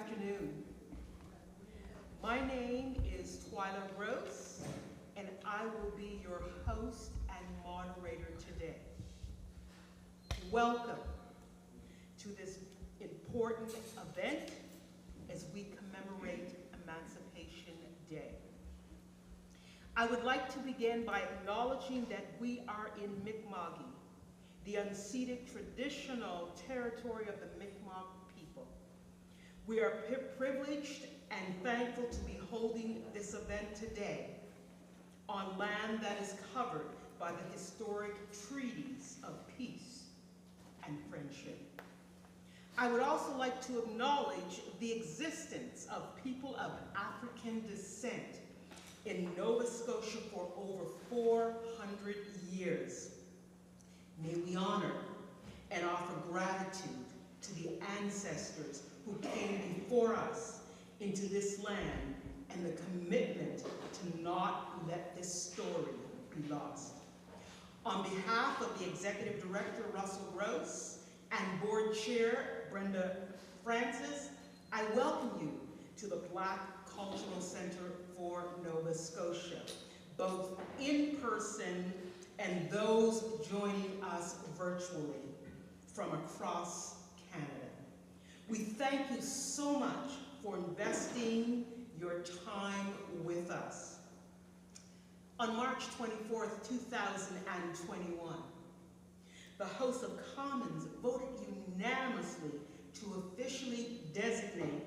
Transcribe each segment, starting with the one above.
afternoon. My name is Twyla Gross, and I will be your host and moderator today. Welcome to this important event as we commemorate Emancipation Day. I would like to begin by acknowledging that we are in Mi'kma'ki, the unceded traditional territory of the Mi'kmaq people. We are privileged and thankful to be holding this event today on land that is covered by the historic treaties of peace and friendship. I would also like to acknowledge the existence of people of African descent in Nova Scotia for over 400 years. May we honor and offer gratitude to the ancestors who came before us into this land and the commitment to not let this story be lost. On behalf of the Executive Director, Russell Gross, and Board Chair, Brenda Francis, I welcome you to the Black Cultural Center for Nova Scotia, both in person and those joining us virtually from across Canada. We thank you so much for investing your time with us. On March 24th, 2021, the House of Commons voted unanimously to officially designate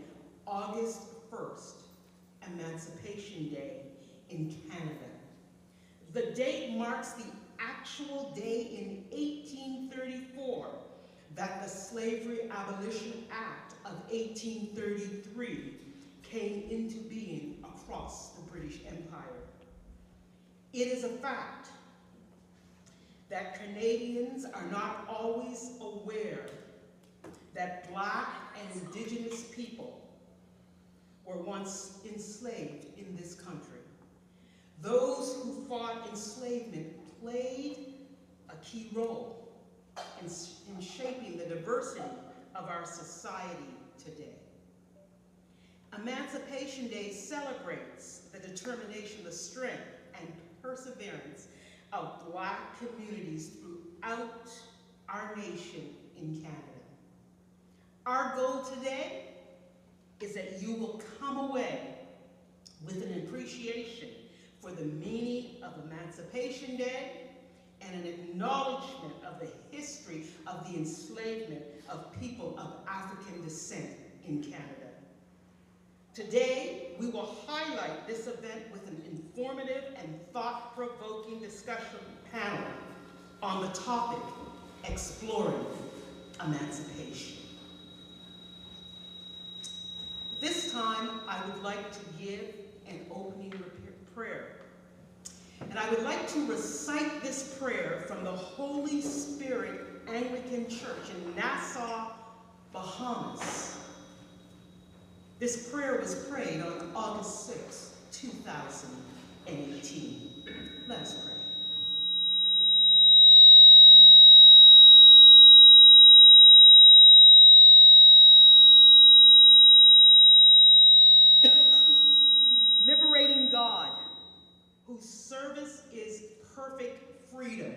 August 1st, Emancipation Day in Canada. The date marks the actual day in 1834 that the Slavery Abolition Act of 1833 came into being across the British Empire. It is a fact that Canadians are not always aware that Black and Indigenous people were once enslaved in this country. Those who fought enslavement played a key role in shaping the diversity of our society today. Emancipation Day celebrates the determination, the strength, and perseverance of Black communities throughout our nation in Canada. Our goal today is that you will come away with an appreciation for the meaning of Emancipation Day and an acknowledgement of the history of the enslavement of people of African descent in Canada. Today, we will highlight this event with an informative and thought-provoking discussion panel on the topic, Exploring Emancipation. This time, I would like to give an opening prayer. And I would like to recite this prayer from the Holy Spirit Anglican Church in Nassau, Bahamas. This prayer was prayed on August 6, 2018. Let us pray. Liberating God, whose service is perfect freedom,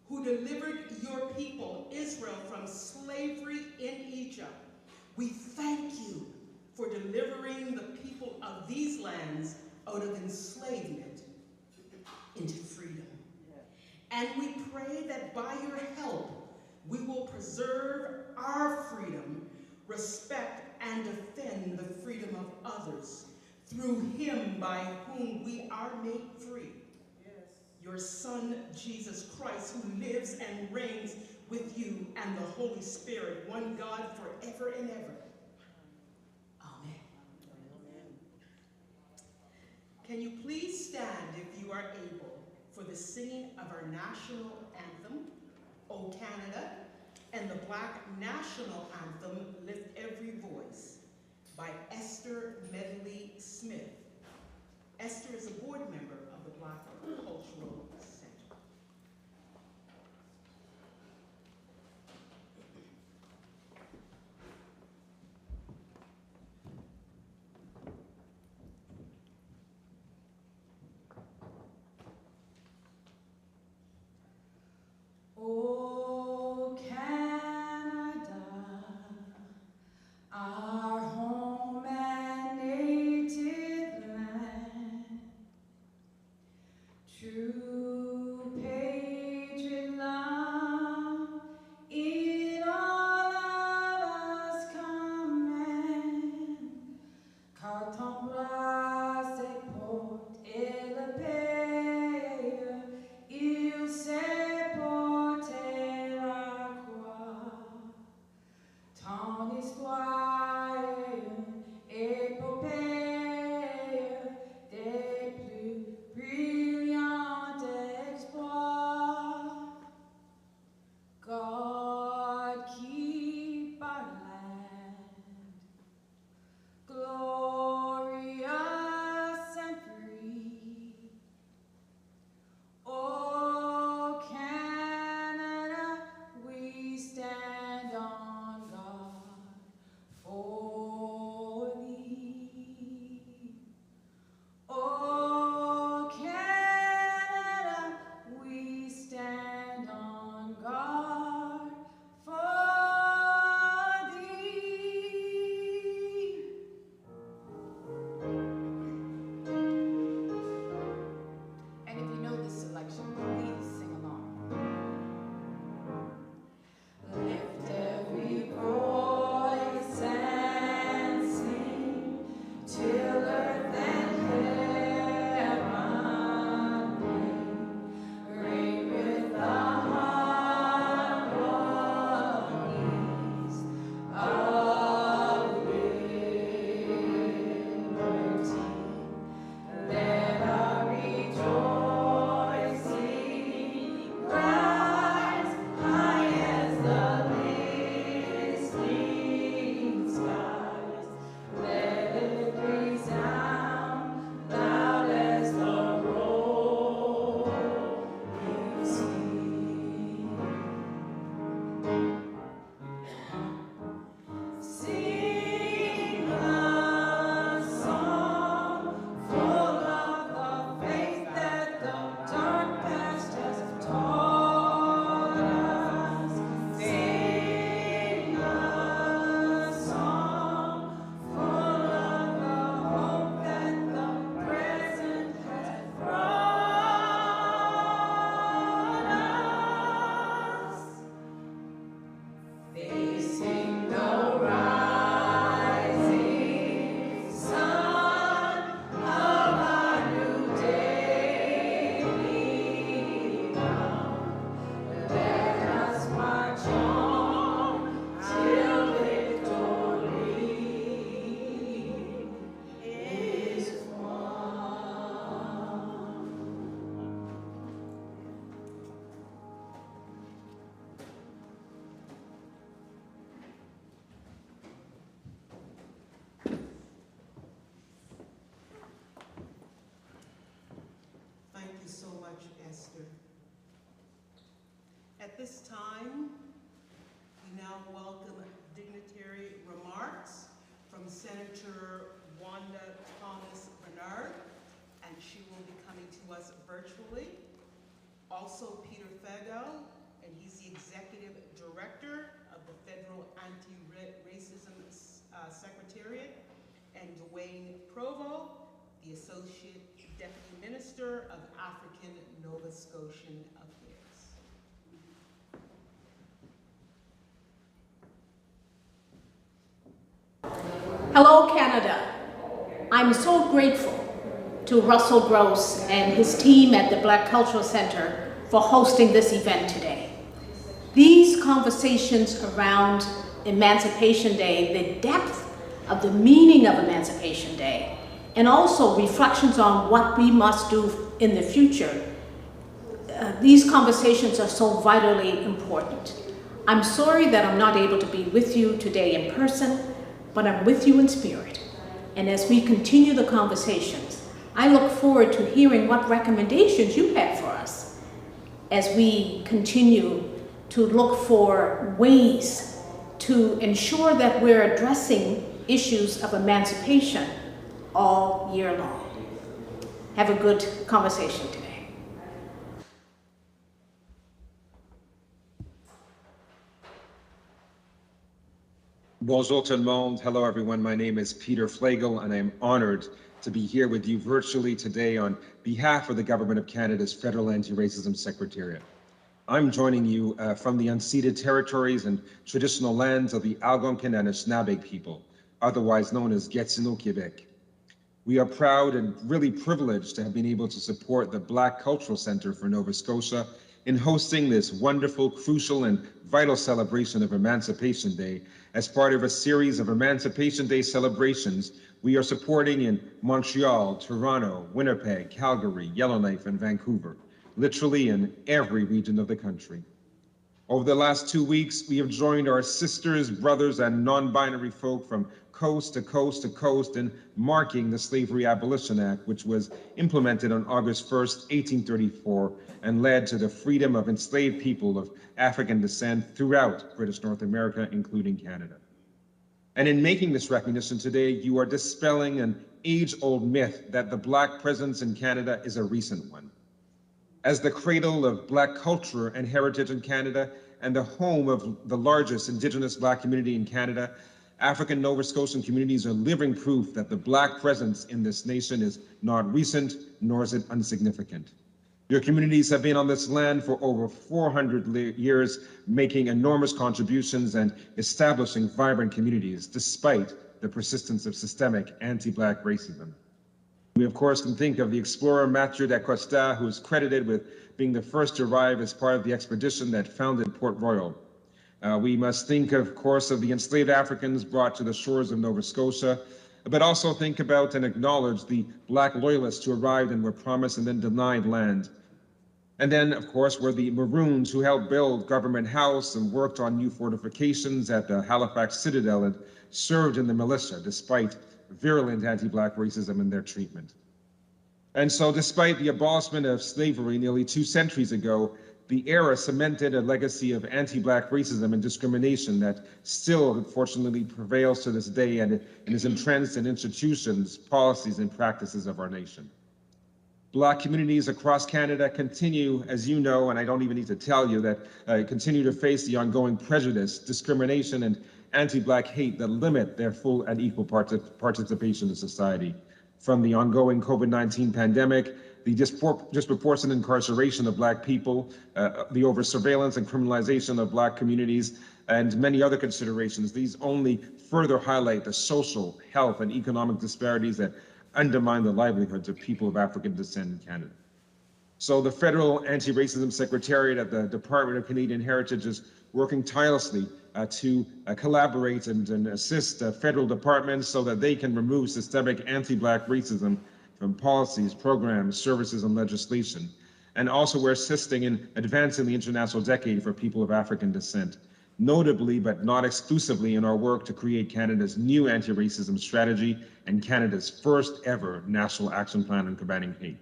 who delivered your people, Israel, from slavery in Egypt, we thank you for delivering the people of these lands out of enslavement into freedom. And we pray that by your help, we will preserve our freedom, respect and defend the freedom of others, through him by whom we are made free. Yes. Your Son, Jesus Christ, who lives and reigns with you and the Holy Spirit, one God forever and ever. Amen. Amen. Can you please stand, if you are able, for the singing of our national anthem, O Canada, and the Black national anthem, Lift Every Voice, by Esther Medley Smith. Esther is a board member of the Black Cultural Center. They sing the rising sun of a new day begun. Let us march on till victory is won. Thank you so much, Esther. At this time, we now welcome dignitary remarks from Senator Rhonda Britton, and she will be coming to us virtually. Also, Peter Fago, and he's the Executive Director of the Federal Anti-Racism Secretariat, and Dwayne Provo, the Associate Deputy Minister of African Nova Scotian Affairs. Hello, Canada. I'm so grateful to Russell Gross and his team at the Black Cultural Center for hosting this event today. These conversations around Emancipation Day, the depth of the meaning of Emancipation Day, and also reflections on what we must do in the future. These conversations are so vitally important. I'm sorry that I'm not able to be with you today in person, but I'm with you in spirit. And as we continue the conversations, I look forward to hearing what recommendations you have for us as we continue to look for ways to ensure that we're addressing issues of emancipation all year long. Have a good conversation today. Bonjour tout le monde. Hello everyone. My name is Peter Flagel and I am honored to be here with you virtually today on behalf of the Government of Canada's Federal Anti-Racism Secretariat. I'm joining you from the unceded territories and traditional lands of the Algonquin and Anishinaabe people, otherwise known as Gatineau, Quebec. We are proud and really privileged to have been able to support the Black Cultural Center for Nova Scotia in hosting this wonderful, crucial, and vital celebration of Emancipation Day as part of a series of Emancipation Day celebrations we are supporting in Montreal, Toronto, Winnipeg, Calgary, Yellowknife, and Vancouver, literally in every region of the country. Over the last 2 weeks, we have joined our sisters, brothers, and non-binary folk from coast to coast to coast in marking the Slavery Abolition Act, which was implemented on August 1st, 1834, and led to the freedom of enslaved people of African descent throughout British North America, including Canada. And in making this recognition today, you are dispelling an age-old myth that the Black presence in Canada is a recent one. As the cradle of Black culture and heritage in Canada and the home of the largest Indigenous Black community in Canada, African Nova Scotian communities are living proof that the Black presence in this nation is not recent, nor is it insignificant. Your communities have been on this land for over 400 years, making enormous contributions and establishing vibrant communities, despite the persistence of systemic anti-Black racism. We, of course, can think of the explorer Mathieu d'Acosta, who is credited with being the first to arrive as part of the expedition that founded Port Royal. We must think, of course, of the enslaved Africans brought to the shores of Nova Scotia, but also think about and acknowledge the Black loyalists who arrived and were promised and then denied land. And then, of course, were the Maroons who helped build Government House and worked on new fortifications at the Halifax Citadel and served in the militia despite virulent anti-Black racism in their treatment. And so despite the abolishment of slavery nearly 2 centuries ago, the era cemented a legacy of anti-Black racism and discrimination that still, unfortunately, prevails to this day and is entrenched in institutions, policies, and practices of our nation. Black communities across Canada continue, as you know, and I don't even need to tell you, that continue to face the ongoing prejudice, discrimination, and anti-Black hate that limit their full and equal participation in society. From the ongoing COVID-19 pandemic the disproportionate incarceration of Black people, the over-surveillance and criminalization of Black communities, and many other considerations. These only further highlight the social, health, and economic disparities that undermine the livelihoods of people of African descent in Canada. So the Federal Anti-Racism Secretariat at the Department of Canadian Heritage is working tirelessly to collaborate and assist federal departments so that they can remove systemic anti-Black racism from policies, programs, services, and legislation. And also we're assisting in advancing the International Decade for People of African Descent, notably but not exclusively in our work to create Canada's new anti-racism strategy and Canada's first ever National Action Plan on combating hate.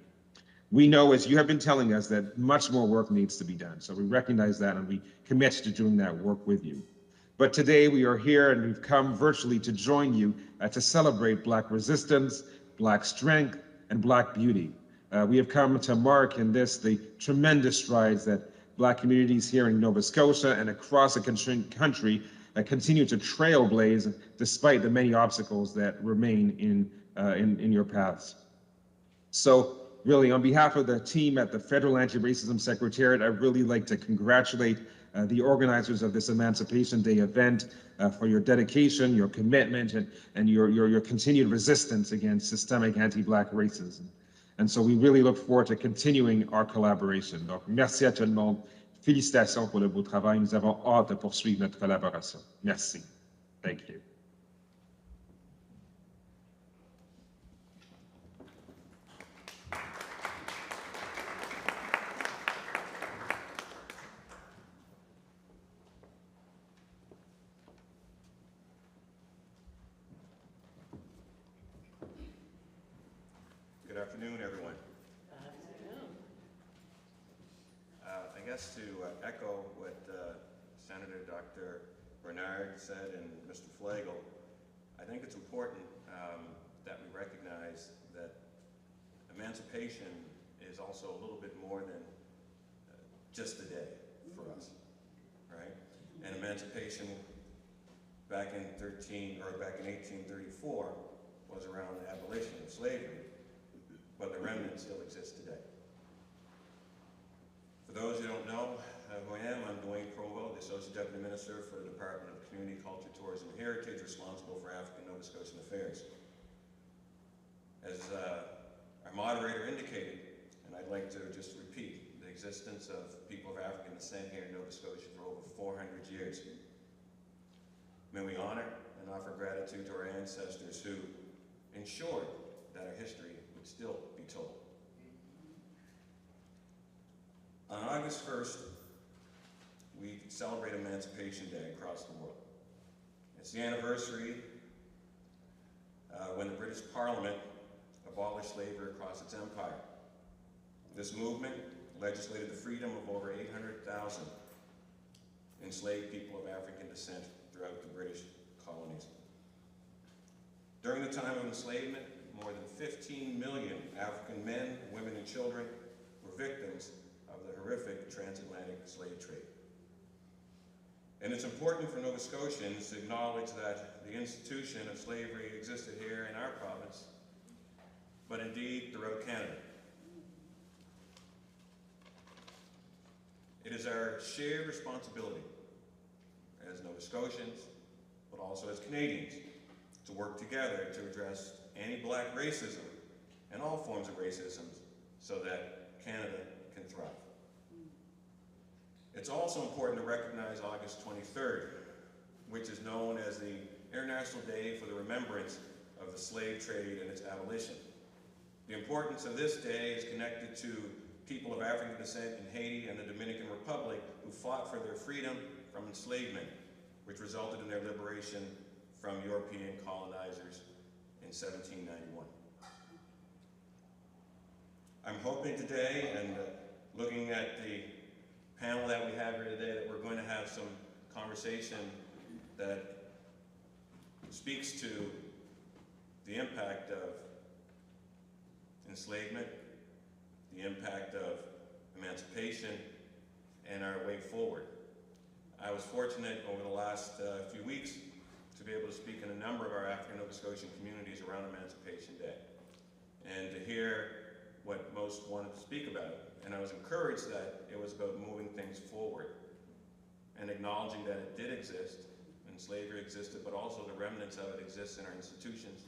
We know, as you have been telling us, that much more work needs to be done. So we recognize that and we commit to doing that work with you. But today we are here and we've come virtually to join you to celebrate Black resistance, Black strength, and Black beauty. We have come to mark in this the tremendous strides that Black communities here in Nova Scotia and across the country continue to trailblaze despite the many obstacles that remain in your paths. So really, on behalf of the team at the Federal Anti-Racism Secretariat, I'd really like to congratulate the organizers of this Emancipation Day event for your dedication, your commitment, and your continued resistance against systemic anti-Black racism. And so we really look forward to continuing our collaboration. Donc, merci à tout le monde. Félicitations pour le beau travail. Nous avons hâte de poursuivre notre collaboration. Merci. Thank you. Good afternoon, everyone. I guess to echo what Senator Dr. Bernard said and Mr. Flegel, I think it's important that we recognize that emancipation is also a little bit more than just a day for us, right? And emancipation back in 1834 was around the abolition of slavery, but the remnant still exists today. For those who don't know who I am, I'm Dwayne Provo, the Associate Deputy Minister for the Department of Community, Culture, Tourism, and Heritage, responsible for African Nova Scotian affairs. As our moderator indicated, and I'd like to just repeat, the existence of people of African descent here in Nova Scotia for over 400 years. May we honor and offer gratitude to our ancestors who ensured that our history would still be told. On August 1st, we celebrate Emancipation Day across the world. It's the anniversary when the British Parliament abolished slavery across its empire. This movement legislated the freedom of over 800,000 enslaved people of African descent throughout the British colonies. During the time of enslavement, more than 15 million African men, women, and children were victims of the horrific transatlantic slave trade. And it's important for Nova Scotians to acknowledge that the institution of slavery existed here in our province, but indeed throughout Canada. It is our shared responsibility as Nova Scotians, but also as Canadians, to work together to address anti-Black racism and all forms of racism so that Canada can thrive. It's also important to recognize August 23rd, which is known as the International Day for the Remembrance of the Slave Trade and its Abolition. The importance of this day is connected to people of African descent in Haiti and the Dominican Republic who fought for their freedom from enslavement, which resulted in their liberation from European colonizers in 1791. I'm hoping today, and looking at the panel that we have here today, that we're going to have some conversation that speaks to the impact of enslavement, the impact of emancipation, and our way forward. I was fortunate over the last few weeks to be able to speak in a number of our African Nova Scotian communities around Emancipation Day, and to hear what most wanted to speak about. And I was encouraged that it was about moving things forward and acknowledging that it did exist, and slavery existed, but also the remnants of it exist in our institutions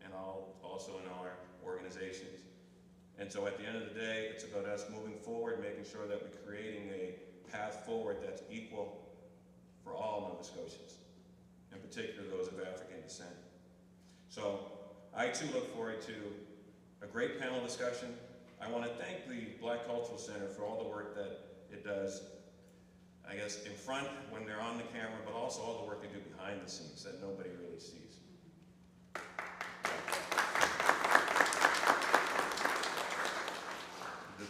and also in our organizations. And so at the end of the day, it's about us moving forward, making sure that we're creating a path forward that's equal for all Nova Scotians, in particular those of African descent. So I too look forward to a great panel discussion. I want to thank the Black Cultural Center for all the work that it does, I guess, in front when they're on the camera, but also all the work they do behind the scenes that nobody really sees.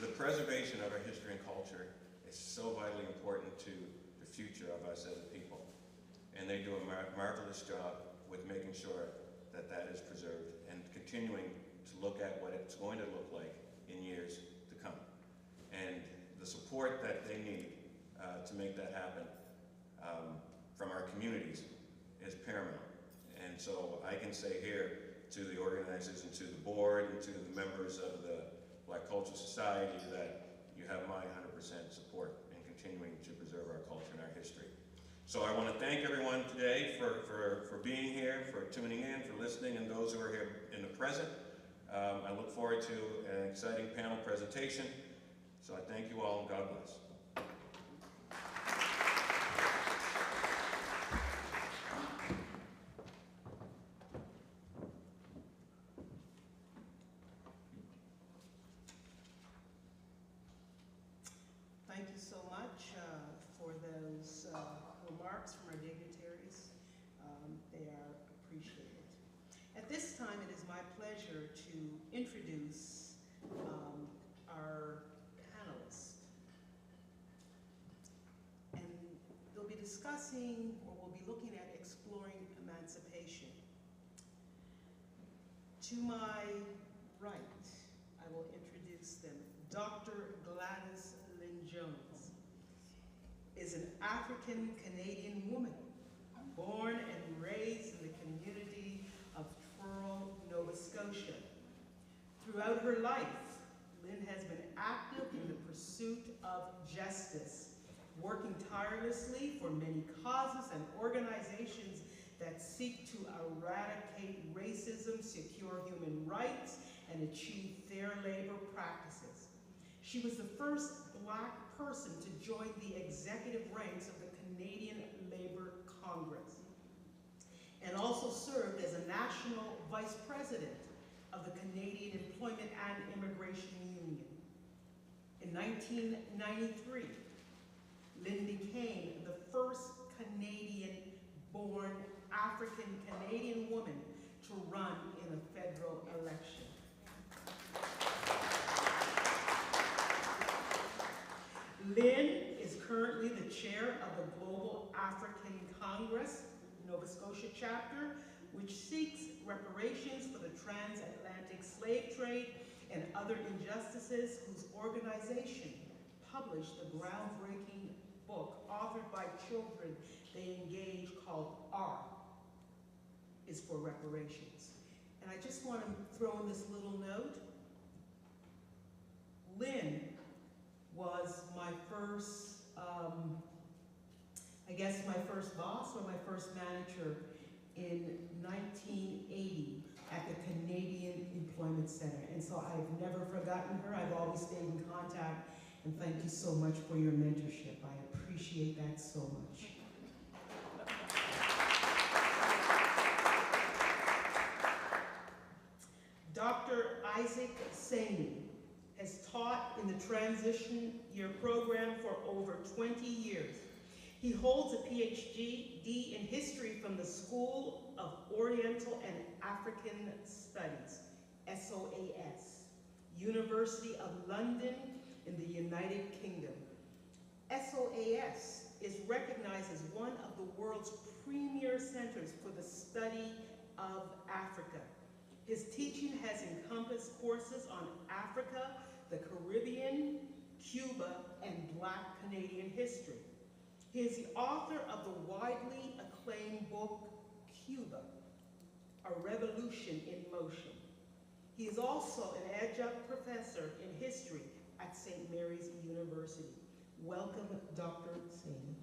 The preservation of our history and culture is so vitally important to the future of us as a people. And they do a marvelous job with making sure that that is preserved and continuing to look at what it's going to look like in years to come. And the support that they need to make that happen from our communities is paramount. And so I can say here to the organizers and to the board and to the members of the Black Cultural Society that you have my 100% support in continuing to preserve our culture and our history. So I want to thank everyone today for being here, for tuning in, for listening, and those who are here in the present. I look forward to an exciting panel presentation. So I thank you all, and God bless. Thank you so much for those remarks from our dignitaries. They are appreciated. At this time, it is my pleasure to introduce our panelists. And they'll be discussing, or we'll be looking at exploring emancipation. To my right, I will introduce them. Dr. Gladys Lynn Jones is an African-Canadian woman born and raised in the community of Truro, Nova Scotia. Throughout her life, Lynn has been active in the pursuit of justice, working tirelessly for many causes and organizations that seek to eradicate racism, secure human rights, and achieve fair labor practices. She was the first Black person to join the executive ranks of the Canadian Labour Congress, and also served as a national vice president of the Canadian Employment and Immigration Union. In 1993, Lynn became the first Canadian-born African-Canadian woman to run in a federal election. Lynn is currently the chair of the Global African Congress, Nova Scotia chapter, which seeks reparations for the transatlantic slave trade and other injustices, whose organization published the groundbreaking book authored by children they engage called R is for Reparations. And I just want to throw in this little note. Lynn was my first, I guess my first boss or my first manager in 1980 at the Canadian Employment Center. And so I've never forgotten her. I've always stayed in contact, and thank you so much for your mentorship. I appreciate that so much. Dr. Isaac Saney has taught in the transition year program for over 20 years. He holds a PhD in history from the School of Oriental and African Studies, SOAS, University of London in the United Kingdom. SOAS is recognized as one of the world's premier centers for the study of Africa. His teaching has encompassed courses on Africa, the Caribbean, Cuba, and Black Canadian history. He is the author of the widely acclaimed book, Cuba, A Revolution in Motion. He is also an adjunct professor in history at St. Mary's University. Welcome, Dr. Saney.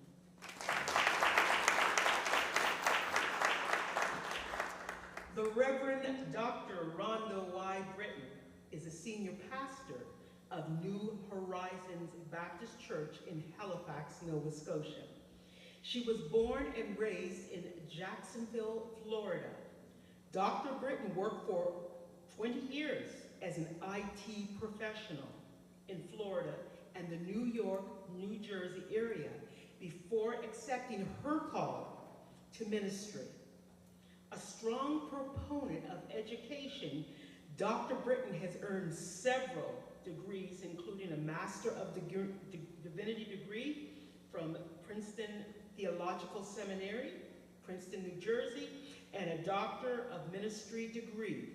The Reverend Dr. Rhonda Y. Britton is a senior pastor of New Horizons Baptist Church in Halifax, Nova Scotia. She was born and raised in Jacksonville, Florida. Dr. Britton worked for 20 years as an IT professional in Florida and the New York, New Jersey area before accepting her call to ministry. A strong proponent of education, Dr. Britton has earned several degrees, including a Master of Divinity degree from Princeton Theological Seminary, Princeton, New Jersey, and a Doctor of Ministry degree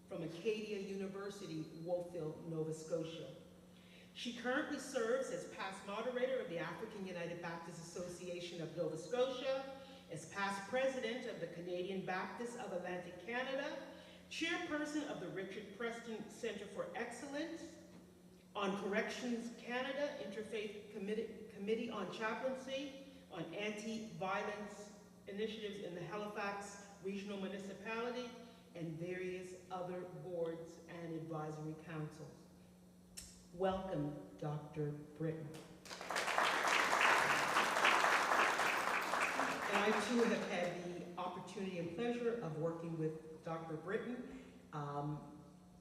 from Acadia University, Wolfville, Nova Scotia. She currently serves as past moderator of the African United Baptist Association of Nova Scotia, as past president of the Canadian Baptists of Atlantic Canada, chairperson of the Richard Preston Center for Excellence, on Corrections Canada, Interfaith Committee on Chaplaincy, on anti-violence initiatives in the Halifax Regional Municipality, and various other boards and advisory councils. Welcome, Dr. Britton. And I too have had the opportunity and pleasure of working with Dr. Britton on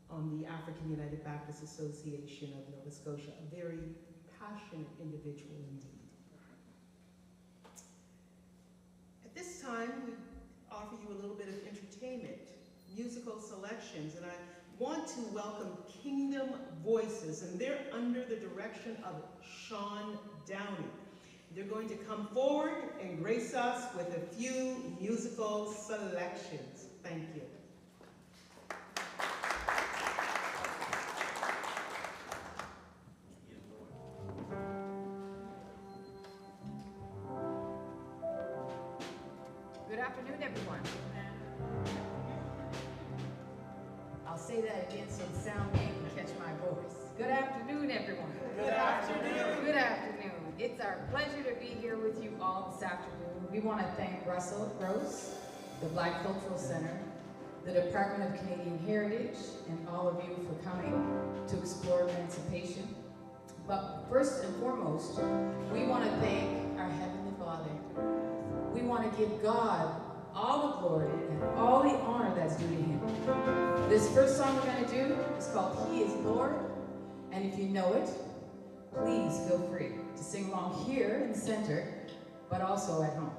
the African United Baptist Association of Nova Scotia, a very passionate individual indeed. At this time, we offer you a little bit of entertainment, musical selections, and I want to welcome Kingdom Voices, and they're under the direction of Sean Downey. They're going to come forward and grace us with a few musical selections. Thank you. Good afternoon, everyone. I'll say that again so the sound man can catch my voice. Good afternoon, everyone. Good afternoon. Good afternoon. It's our pleasure to be here with you all this afternoon. We want to thank Russell Gross, the Black Cultural Center, the Department of Canadian Heritage, and all of you for coming to explore emancipation. But first and foremost, we want to thank our Heavenly Father. We want to give God all the glory and all the honor that's due to Him. This first song we're going to do is called He is Lord, and if you know it, please feel free to sing along here in the center, but also at home.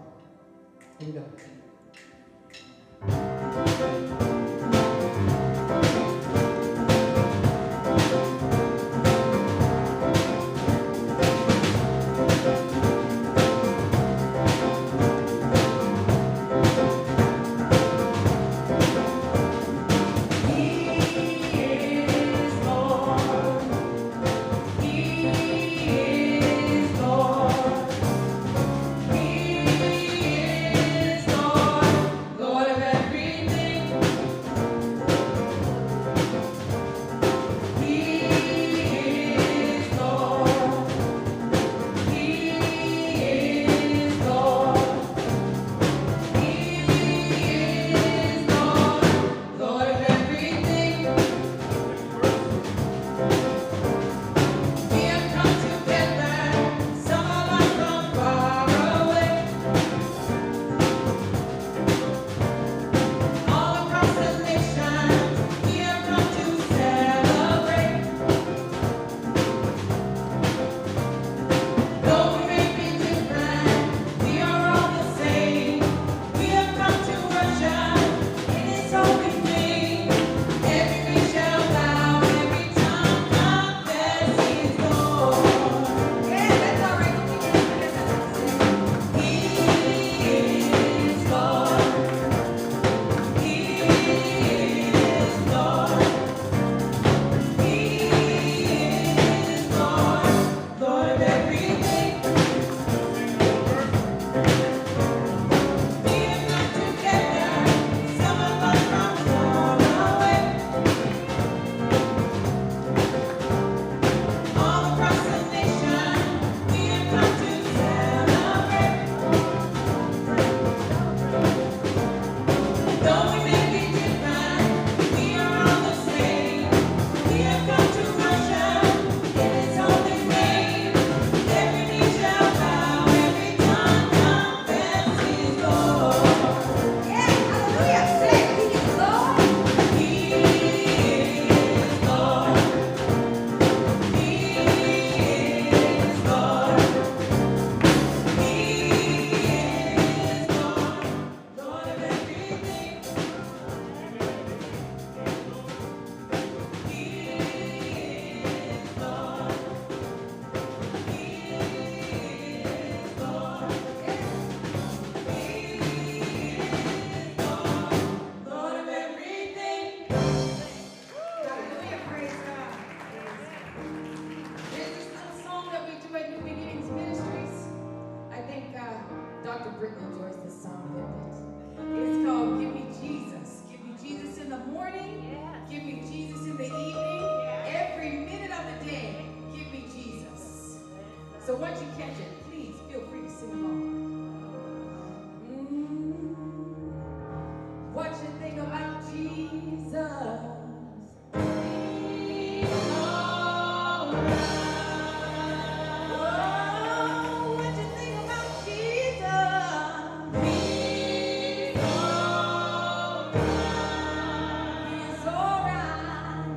Here we go. Lord of every Where's the song bit? It's called Give Me Jesus. Give me Jesus in the morning. Yes. Give me Jesus in the evening. Every minute of the day, give me Jesus. So once you catch it, please feel free to sing along. What you think about Jesus? He's alright.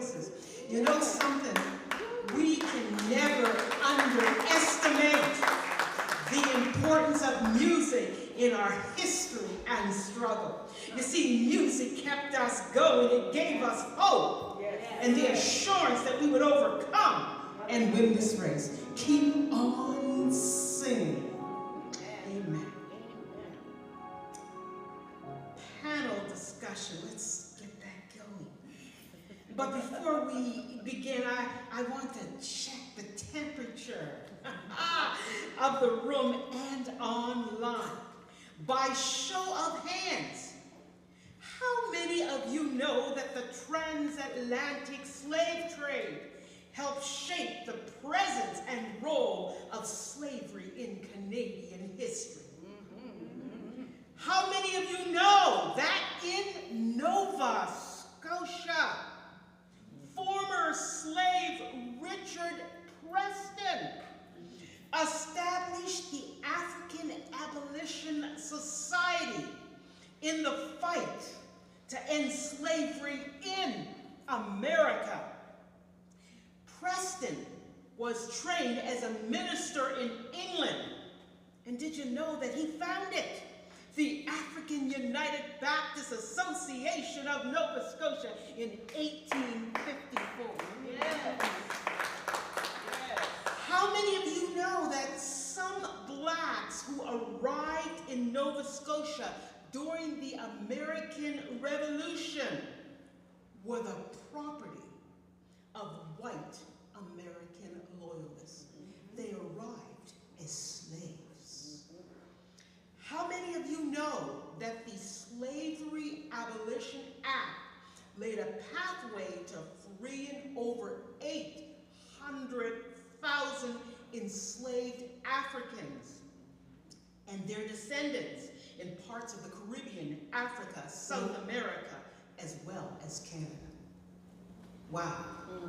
voices. You know something? We can never underestimate the importance of music in our history and struggle. You see, music kept us going. It gave us hope and the assurance that we would overcome and win this race. Keep on singing. Amen. Panel discussion. Let's get that going. But before we begin, I want to check the temperature of the room and online. By show of hands, how many of you know that the transatlantic slave trade helped shape the presence and role of slavery in Canadian history? How many of you know that in Nova Scotia, former slave Richard Preston established the African Abolition Society in the fight to end slavery in America? Preston was trained as a minister in England. And did you know that he founded the African United Baptist Association of Nova Scotia in 1854? Yes. How many of you know that some blacks who arrived in Nova Scotia during the American Revolution were the property of white American loyalists? They arrived as slaves. How many of you know that the Slavery Abolition Act laid a pathway to freeing over 800,000 enslaved Africans and their descendants in parts of the Caribbean, Africa, South America, as well as Canada? Wow.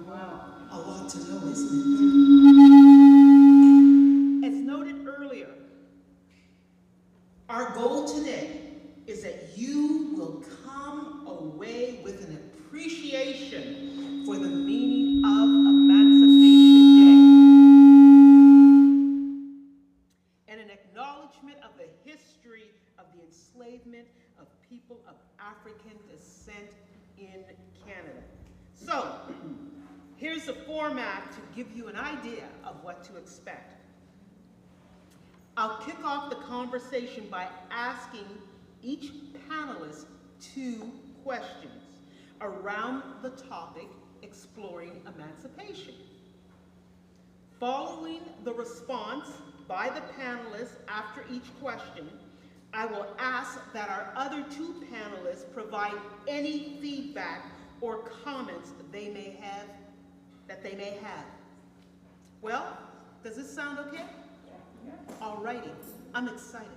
Wow. A lot to know, isn't it? As noted earlier, our goal today is that you will come away with an appreciation for the meaning of Emancipation Day and an acknowledgement of the history of the enslavement of people of African descent in Canada. So, here's the format to give you an idea of what to expect. I'll kick off the conversation by asking each panelist 2 questions around the topic exploring emancipation. Following the response by the panelists after each question, I will ask that our other 2 panelists provide any feedback or comments they may have. Well, does this sound okay? Yeah. All righty, I'm excited.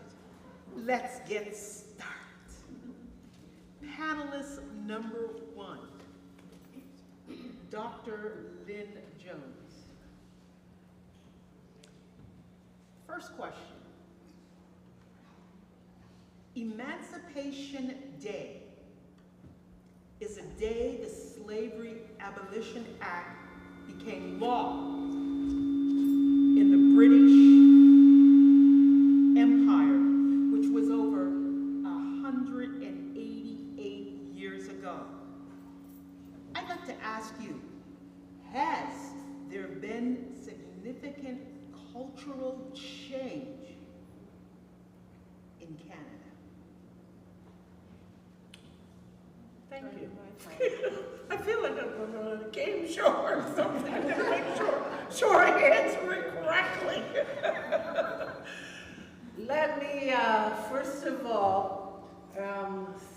Let's get started. Panelist number 1, Dr. Lynn Jones. First question. Emancipation Day is a day the Slavery Abolition Act became law in the British Empire, which was over 188 years ago. I'd like to ask you, has there been significant cultural change in Canada? Thank you. I feel like I'm on a game show or something. I'm gonna make sure I answer it correctly. Let me, first of all,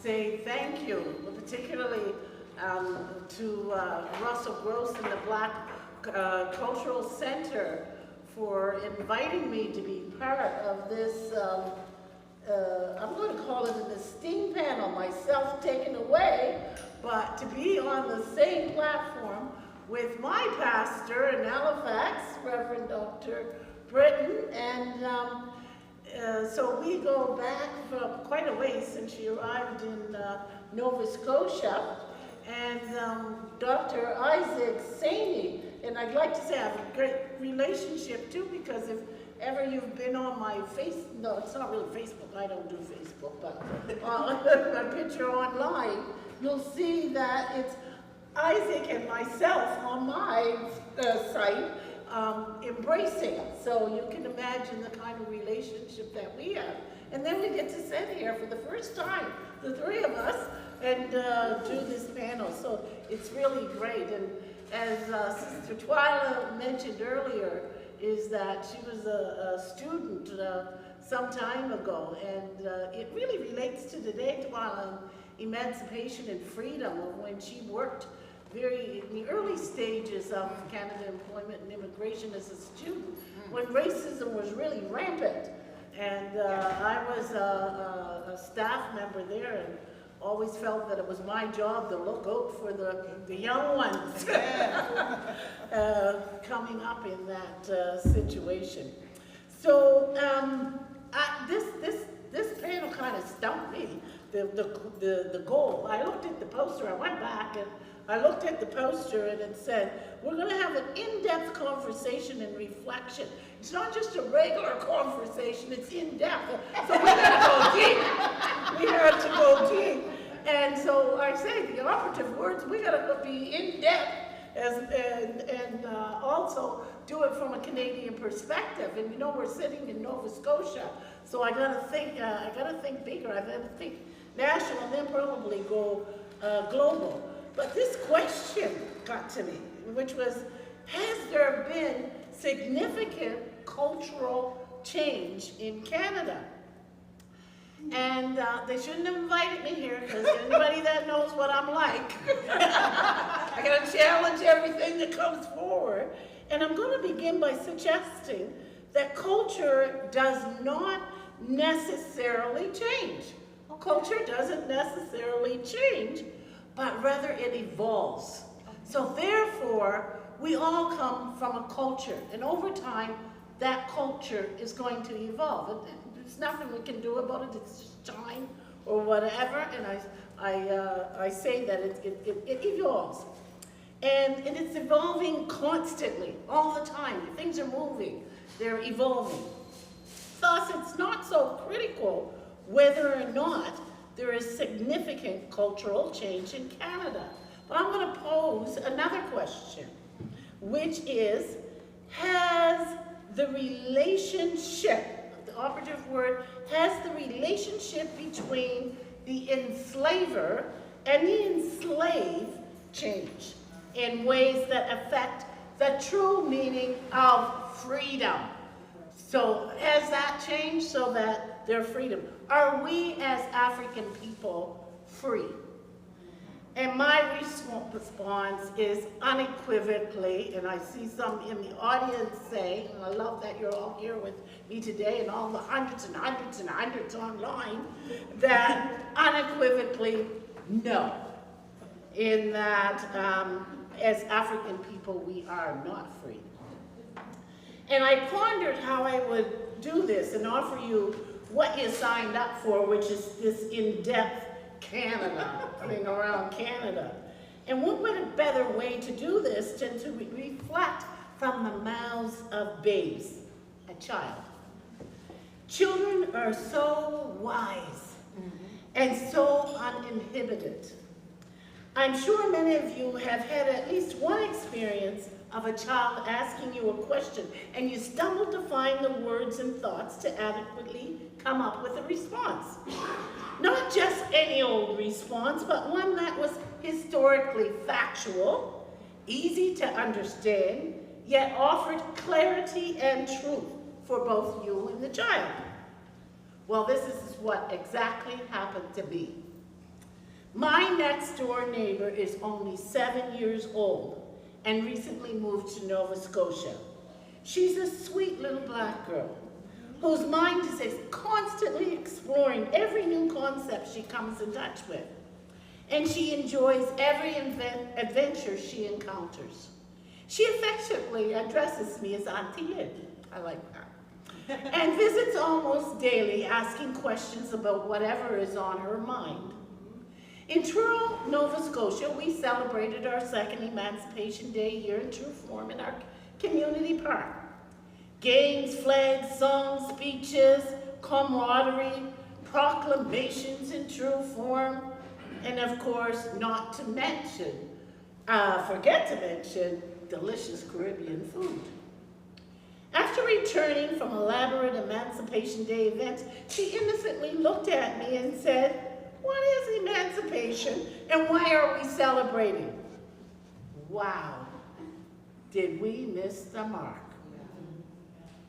say thank you, particularly to Russell Gross and the Black Cultural Center for inviting me to be part of this, I'm going to call it an esteemed panel, myself taken away, but to be on the same platform with my pastor in Halifax, Reverend Dr. Britton, and so we go back for quite a ways since she arrived in Nova Scotia, and Dr. Isaac Saney. And I'd like to say I have a great relationship too, because if ever you've been on my no, it's not really Facebook, I don't do Facebook, but my picture online, you'll see that it's Isaac and myself on my site embracing. So you can imagine the kind of relationship that we have. And then we get to sit here for the first time, the three of us, and do this panel. So it's really great. And as Sister Twyla mentioned earlier, is that she was a student some time ago, and it really relates to today, Twyla, emancipation and freedom, of when she worked in the early stages of Canada employment and immigration as a student, when racism was really rampant. And I was a staff member there, and always felt that it was my job to look out for the young ones coming up in that situation. So this panel kind of stumped me, the goal. I looked at the poster, I went back and I looked at the poster, and it said, we're going to have an in-depth conversation and reflection. It's not just a regular conversation, it's in-depth. So we had to go deep. We had to go deep. And so I say the operative words, we got to be in-depth and also do it from a Canadian perspective. And you know, we're sitting in Nova Scotia, so I got to think bigger. I got to think national, and then probably go global. But this question got to me, which was, has there been significant cultural change in Canada? And they shouldn't have invited me here, because anybody that knows what I'm like, I gotta challenge everything that comes forward. And I'm gonna begin by suggesting that culture does not necessarily change. Culture doesn't necessarily change, but rather it evolves. So therefore, we all come from a culture, and over time, that culture is going to evolve. There's nothing we can do about it, it's just time or whatever, and I say that it evolves. And it's evolving constantly, all the time. Things are moving, they're evolving. Thus, it's not so critical whether or not there is significant cultural change in Canada. But I'm going to pose another question, which is, has the relationship, the operative word, has the relationship between the enslaver and the enslaved changed in ways that affect the true meaning of freedom? So has that changed so that their freedom? Are we as African people free? And my response is unequivocally, and I see some in the audience saying, and I love that you're all here with me today and all the hundreds and hundreds and hundreds online, that unequivocally no. In that as African people, we are not free. And I pondered how I would do this and offer you what you signed up for, which is this in-depth Canada, thing around Canada. And what better way to do this than to reflect from the mouths of babes, a child. Children are so wise and so uninhibited. I'm sure many of you have had at least one experience of a child asking you a question, and you stumble to find the words and thoughts to adequately come up with a response. Not just any old response, but one that was historically factual, easy to understand, yet offered clarity and truth for both you and the child. Well, this is what exactly happened to me. My next door neighbor is only 7 years old and recently moved to Nova Scotia. She's a sweet little black girl whose mind is constantly exploring every new concept she comes in touch with. And she enjoys every adventure she encounters. She affectionately addresses me as Auntie Lynn. I like that. And visits almost daily, asking questions about whatever is on her mind. In Truro, Nova Scotia, we celebrated our second Emancipation Day here in true form in our community park. Games, flags, songs, speeches, camaraderie, proclamations in true form, and of course, not to mention, forget to mention, delicious Caribbean food. After returning from elaborate Emancipation Day events, she innocently looked at me and said, "What is emancipation and why are we celebrating?" Wow, did we miss the mark?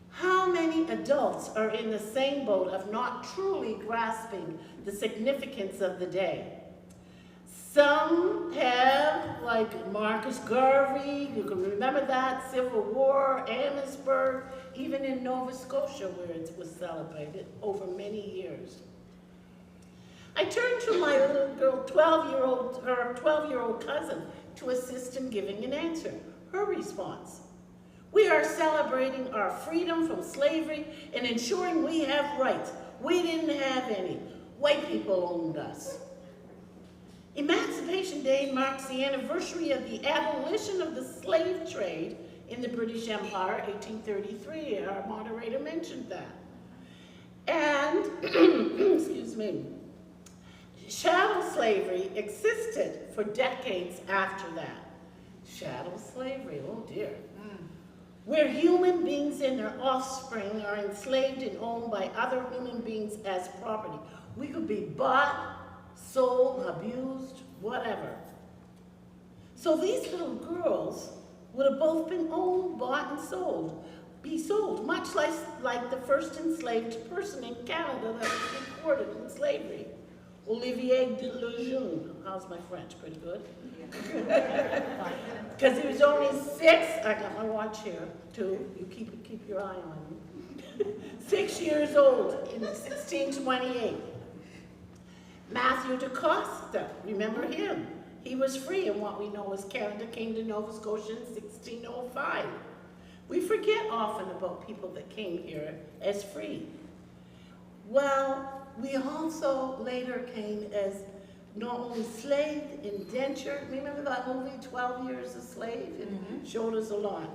How many adults are in the same boat of not truly grasping the significance of the day? Some have, like Marcus Garvey, you can remember that, Civil War, Amherstburg, even in Nova Scotia where it was celebrated over many years. I turned to my little girl, 12-year-old cousin to assist in giving an answer. Her response: "We are celebrating our freedom from slavery and ensuring we have rights. We didn't have any. White people owned us." Emancipation Day marks the anniversary of the abolition of the slave trade in the British Empire, 1833. Our moderator mentioned that. And, excuse me, chattel slavery existed for decades after that. Chattel slavery, oh dear. Where human beings and their offspring are enslaved and owned by other human beings as property. We could be bought, sold, abused, whatever. So these little girls would have both been owned, bought, and sold. Be sold, much like the first enslaved person in Canada that was recorded in slavery. Olivier de Lejeune. How's my French? Pretty good? Because he was only 6. I got my watch here, too. You keep your eye on me. 6 years old in 1628. Matthew da Costa, remember him? He was free in what we know as Canada, came to Nova Scotia in 1605. We forget often about people that came here as free. Well, we also later came as not only slave, indentured. Remember that movie, 12 Years a Slave? It showed us a lot.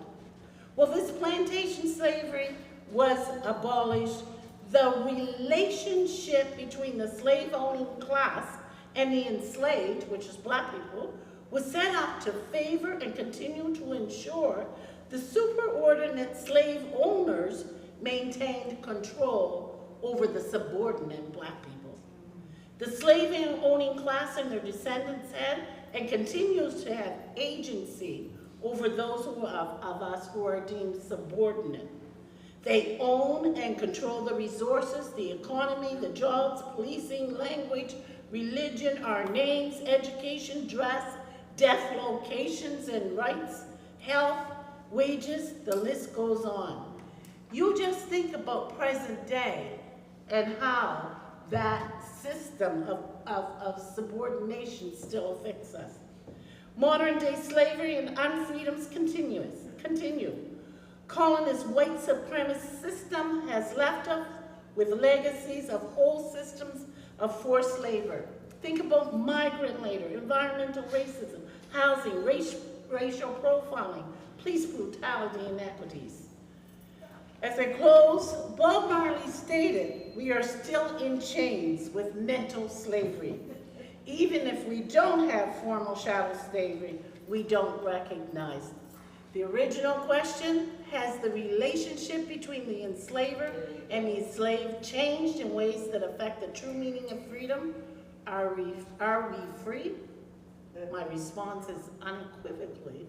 Well, this plantation slavery was abolished. The relationship between the slave-owning class and the enslaved, which is black people, was set up to favor and continue to ensure the superordinate slave owners maintained control over the subordinate black people. The slave-owning class and their descendants had and continues to have agency over those of us who are deemed subordinate. They own and control the resources, the economy, the jobs, policing, language, religion, our names, education, dress, death, locations and rights, health, wages, the list goes on. You just think about present day and how that system of subordination still affects us. Modern day slavery and unfreedoms continue. Colonist white supremacist system has left us with legacies of whole systems of forced labor. Think about migrant labor, environmental racism, housing, racial profiling, police brutality, inequities. As I close, Bob Marley stated, "We are still in chains with mental slavery. Even if we don't have formal chattel slavery, we don't recognize." The original question, has the relationship between the enslaver and the enslaved changed in ways that affect the true meaning of freedom? Are we free? My response is unequivocally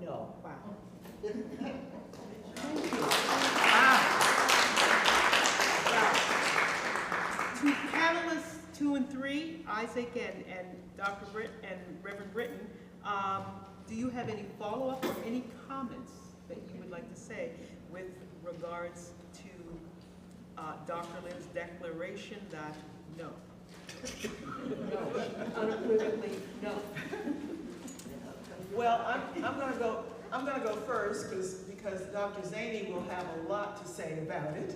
no. Wow. Thank you. To panelists 2 and 3, Isaac and Dr. Britton and Reverend Britton, do you have any follow-up or any comments that you would like to say with regards to Dr. Lynn's declaration that no? No, unequivocally no. Well, I'm gonna go first because Dr. Saney will have a lot to say about it.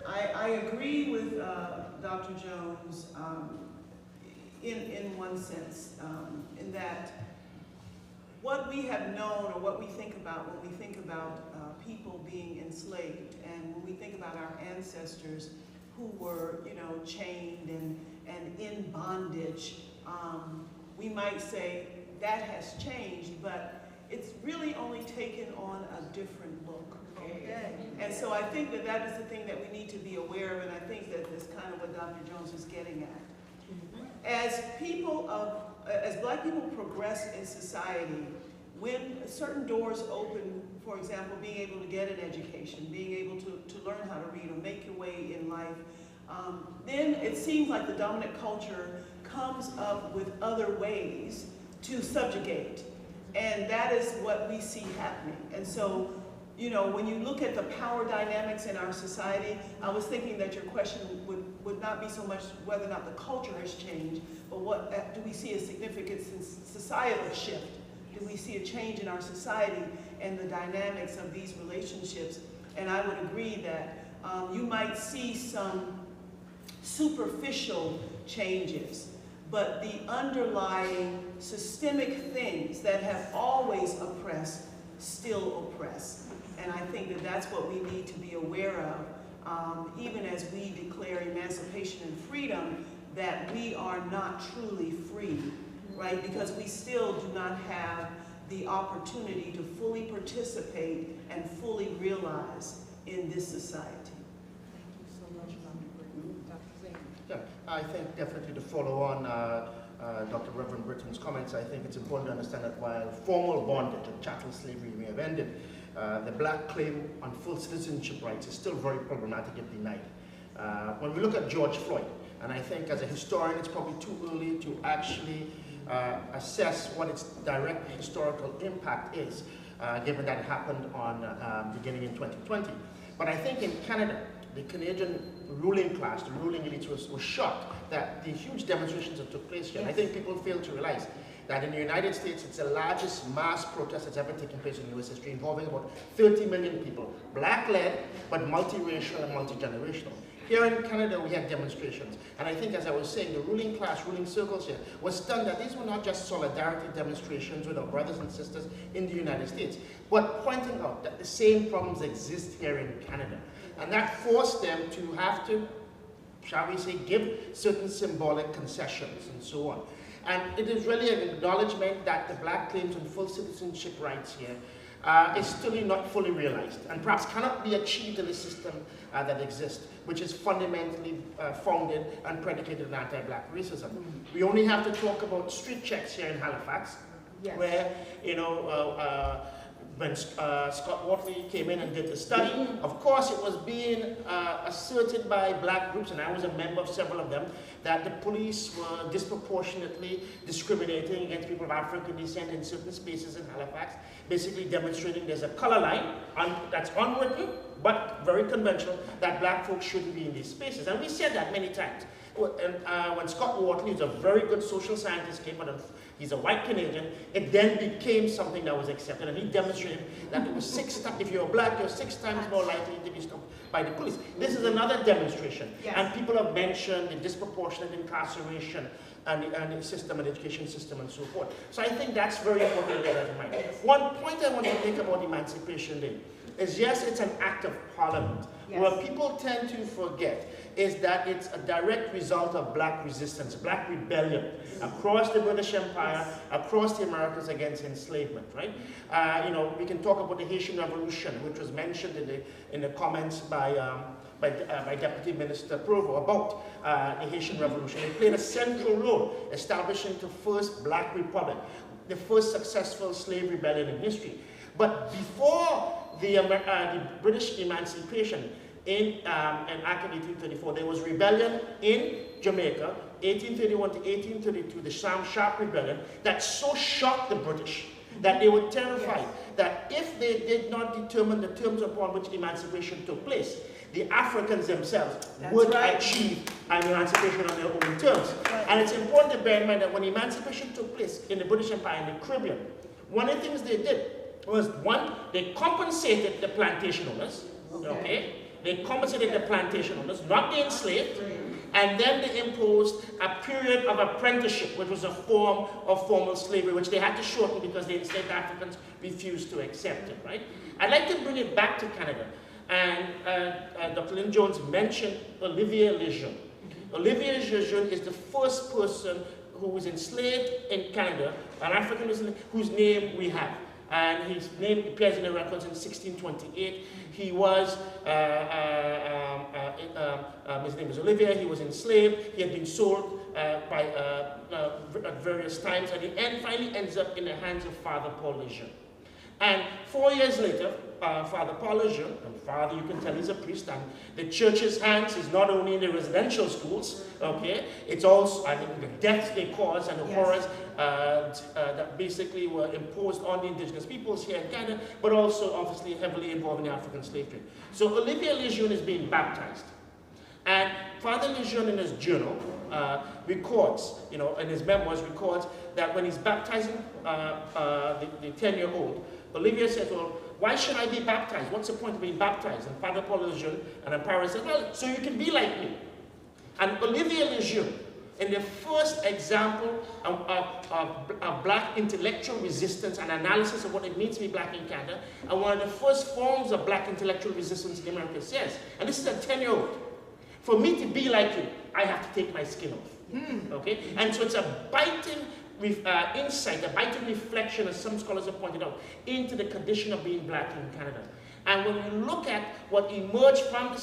I agree with Dr. Jones in one sense, in that what we have known or what we think about when we think about people being enslaved, and when we think about our ancestors who were, chained and in bondage, we might say that has changed, but it's really only taken on a different look. Okay. And so I think that that is the thing that we need to be aware of, and I think that that's kind of what Dr. Jones is getting at. As Black people progress in society, when certain doors open, for example, being able to get an education, being able to learn how to read or make your way in life, then it seems like the dominant culture comes up with other ways to subjugate. And that is what we see happening. And so, when you look at the power dynamics in our society, I was thinking that your question would not be so much whether or not the culture has changed, but what do we see a significant societal shift? Do we see a change in our society and the dynamics of these relationships? And I would agree that you might see some superficial changes, but the underlying systemic things that have always oppressed still oppress. And I think that that's what we need to be aware of, even as we declare emancipation and freedom, that we are not truly free, right? Because we still do not have the opportunity to fully participate and fully realize in this society. Thank you so much, Dr. Britton. Dr. Saney. Yeah, I think definitely to follow on Dr. Reverend Britton's comments, I think it's important to understand that while formal bondage and chattel slavery may have ended, the Black claim on full citizenship rights is still very problematic if denied. When we look at George Floyd, and I think as a historian it's probably too early to actually assess what its direct historical impact is, given that it happened on beginning in 2020. But I think in Canada, the Canadian ruling class, the ruling elites was shocked that the huge demonstrations that took place here. Yes. And I think people fail to realize that in the United States, it's the largest mass protest that's ever taken place in US history, involving about 30 million people, Black-led, but multiracial and multi-generational. Here in Canada, we had demonstrations. And I think, as I was saying, the ruling class, ruling circles here, was stunned that these were not just solidarity demonstrations with our brothers and sisters in the United States, but pointing out that the same problems exist here in Canada. And that forced them to have to, shall we say, give certain symbolic concessions and so on. And it is really an acknowledgement that the Black claims on full citizenship rights here is still not fully realized, and perhaps cannot be achieved in the system that exists, which is fundamentally founded and predicated on anti-Black racism. We only have to talk about street checks here in Halifax, yes, where, when Scott Wortley came in and did the study, of course it was being asserted by Black groups, and I was a member of several of them, that the police were disproportionately discriminating against people of African descent in certain spaces in Halifax, basically demonstrating there's a color line that's unwritten, but very conventional, that Black folks shouldn't be in these spaces. And we said that many times. And when Scott Wortley, who's a very good social scientist, came out, he's a white Canadian, it then became something that was accepted, and he demonstrated that it was if you're Black, you're 6 times more likely to be stopped by the police. This is another demonstration. Yes. And people have mentioned the disproportionate incarceration and the system, and education system, and so forth. So I think that's very important to bear that in mind. One point I want to make about Emancipation Day is, yes, it's an act of Parliament. Yes. What people tend to forget is that it's a direct result of Black resistance, Black rebellion across the British Empire, yes, across the Americas against enslavement, right? We can talk about the Haitian Revolution, which was mentioned in the comments by Deputy Minister Provo about the Haitian Revolution. It played a central role establishing the first Black republic, the first successful slave rebellion in history. But before the British emancipation in Act of 1834, there was rebellion in Jamaica, 1831 to 1832, the Sam Sharp Rebellion, that so shocked the British that they were terrified, yes, that if they did not determine the terms upon which emancipation took place, the Africans themselves would achieve an emancipation on their own terms. Right. And it's important to bear in mind that when emancipation took place in the British Empire in the Caribbean, one of the things they did was, one, they compensated the plantation owners, okay? They compensated the plantation owners, not the enslaved, And then they imposed a period of apprenticeship, which was a form of formal slavery, which they had to shorten because the enslaved Africans refused to accept it, right? I'd like to bring it back to Canada. And Dr. Lynn Jones mentioned Olivier Lejeune. Olivier Lejeune is the first person who was enslaved in Canada, an African whose name we have. And his name appears in the records in 1628. He was, his name was Olivier, he was enslaved, he had been sold at various times, and he finally ends up in the hands of Father Paul Lejeune. And 4 years later, Father Paul Lejeune, and Father, you can tell he's a priest, and the church's hands is not only in the residential schools, okay, it's also, I mean, the deaths they caused and the horrors that basically were imposed on the indigenous peoples here in Canada, but also obviously heavily involved in the African slave trade. So Olivier Lejeune is being baptized. And Father Lejeune in his journal records, you know, in his memoirs records that when he's baptizing the 10-year-old, Olivier says, well, why should I be baptized? What's the point of being baptized? And Father Paul Lejeune and the parents said, well, so you can be like me. And Olivier Lejeune, in the first example of black intellectual resistance and analysis of what it means to be black in Canada, and one of the first forms of black intellectual resistance in America says, and this is a 10-year-old, for me to be like you, I have to take my skin off. Okay? And so it's a biting insight, a biting reflection, as some scholars have pointed out, into the condition of being black in Canada. And when you look at what emerged from the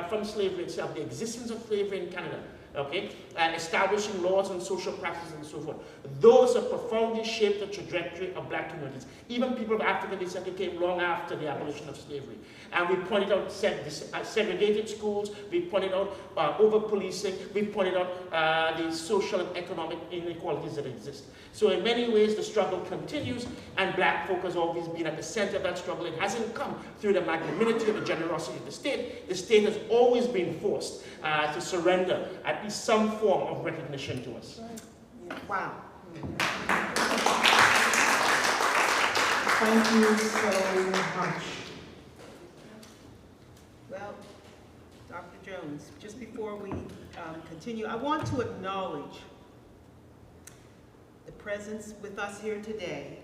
from slavery itself, the existence of slavery in Canada, okay, and establishing laws and social practices and so forth, those have profoundly shaped the trajectory of black communities. Even people of African descent who came long after the abolition of slavery. And we pointed out segregated schools, we pointed out over-policing, we pointed out the social and economic inequalities that exist. So in many ways, the struggle continues, and black folk has always been at the center of that struggle. It hasn't come through the magnanimity or the generosity of the state. The state has always been forced to surrender at least some form of recognition to us. Wow. Thank you so much. Well, Dr. Jones, just before we continue, I want to acknowledge the presence with us here today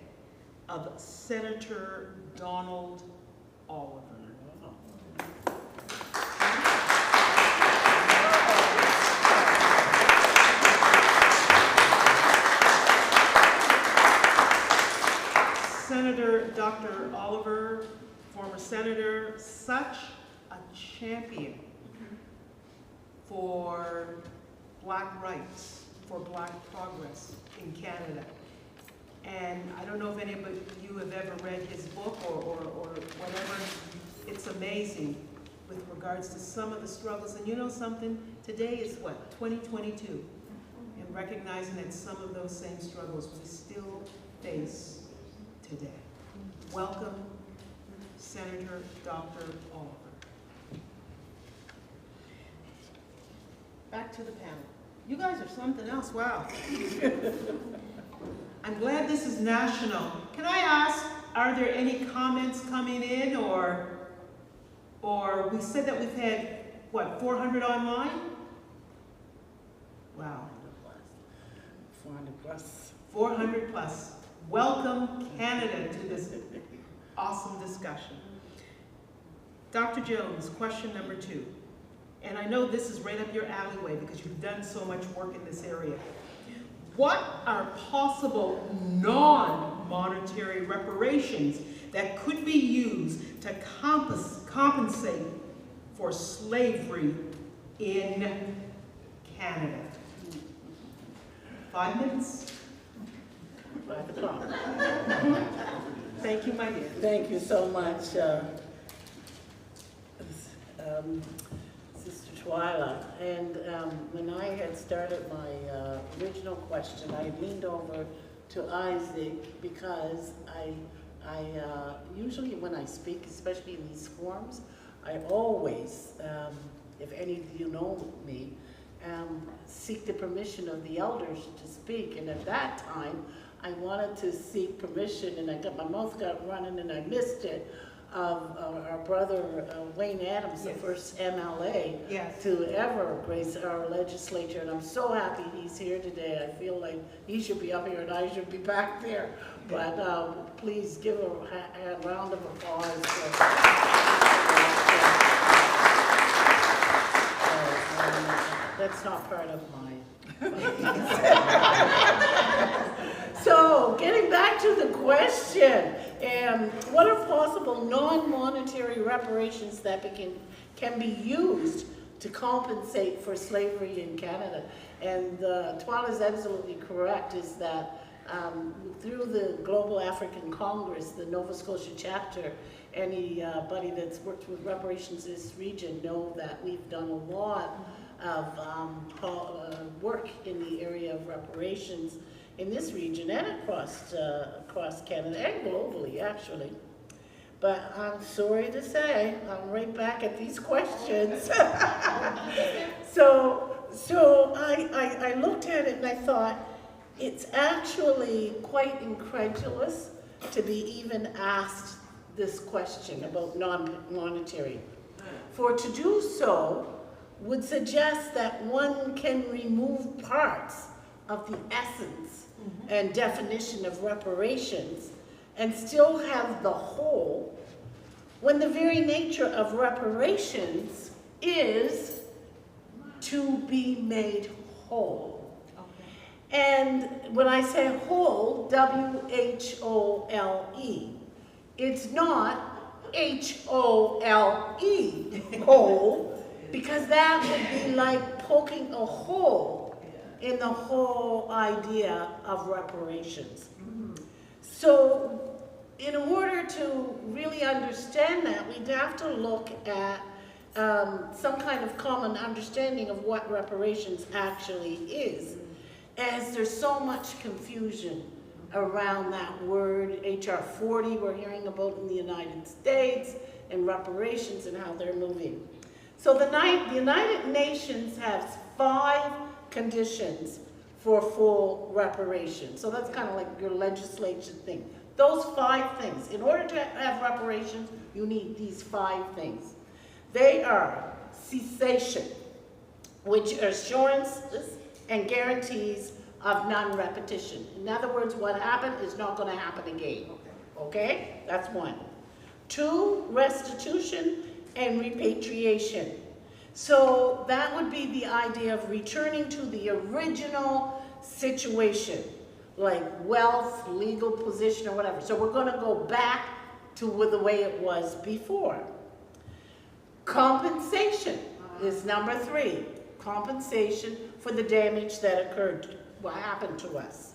of Senator Donald Oliver. Senator Dr. Oliver, former senator, such a champion for black rights, for black progress in Canada. And I don't know if any of you have ever read his book or whatever. It's amazing with regards to some of the struggles. And you know something? Today is what, 2022? And recognizing that some of those same struggles we still face today. Welcome, Senator Dr. Oliver. Back to the panel. You guys are something else, wow. I'm glad this is national. Can I ask, are there any comments coming in, or we said that we've had, what, 400 online? Wow. 400 plus. 400 plus. Welcome, Canada, to this awesome discussion. Dr. Jones, question number 2. And I know this is right up your alleyway because you've done so much work in this area. What are possible non-monetary reparations that could be used to compensate for slavery in Canada? 5 minutes? Thank you, my dear. Thank you so much, Sister Twyla. And when I had started my original question, I leaned over to Isaac because I usually when I speak, especially in these forums, I always, if any of you know me, seek the permission of the elders to speak. And at that time, I wanted to seek permission, and my mouth got running and I missed it, of our brother Wayne Adams, the Yes. first MLA Yes. to ever grace our legislature, and I'm so happy he's here today. I feel like he should be up here and I should be back there. But please give a round of applause for that's not part of mine. So, getting back to the question, what are possible non-monetary reparations that can be used to compensate for slavery in Canada? And Twyla is absolutely correct, is that through the Global African Congress, the Nova Scotia chapter, anybody that's worked with reparations in this region know that we've done a lot of work in the area of reparations in this region and across Canada and globally, actually. But I'm sorry to say, I'm right back at these questions. So I looked at it and I thought, it's actually quite incredulous to be even asked this question about non-monetary. For to do so would suggest that one can remove parts of the essence and definition of reparations and still have the whole, when the very nature of reparations is to be made whole. Okay. And when I say whole, W-H-O-L-E, it's not H-O-L-E, whole, because that would be like poking a hole in the whole idea of reparations. So in order to really understand that, we'd have to look at some kind of common understanding of what reparations actually is, as there's so much confusion around that word. HR 40 we're hearing about in the United States, and reparations and how they're moving. So the United Nations has 5 conditions for full reparations. So that's kind of like your legislation thing. Those 5 things. In order to have reparations, you need these 5 things. They are cessation, which are assurances and guarantees of non-repetition. In other words, what happened is not going to happen again. Okay? That's 1. 2, restitution and repatriation. So that would be the idea of returning to the original situation, like wealth, legal position, or whatever. So we're going to go back to the way it was before. Compensation is number 3. Compensation for the damage that occurred, what happened to us.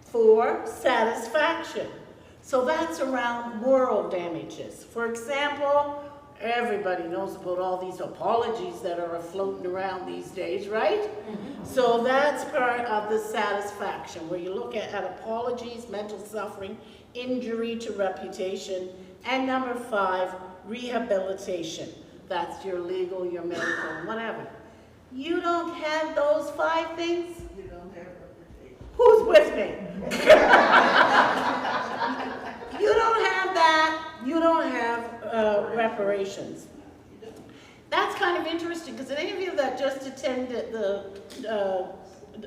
4, satisfaction. So that's around moral damages. For example, everybody knows about all these apologies that are floating around these days, right? So that's part of the satisfaction, where you look at apologies, mental suffering, injury to reputation, and number 5, rehabilitation. That's your legal, your medical, whatever. You don't have those 5 things? You don't have reputation. Who's with me? You don't have that, you don't have reparations. That's kind of interesting, because any of you that just attended the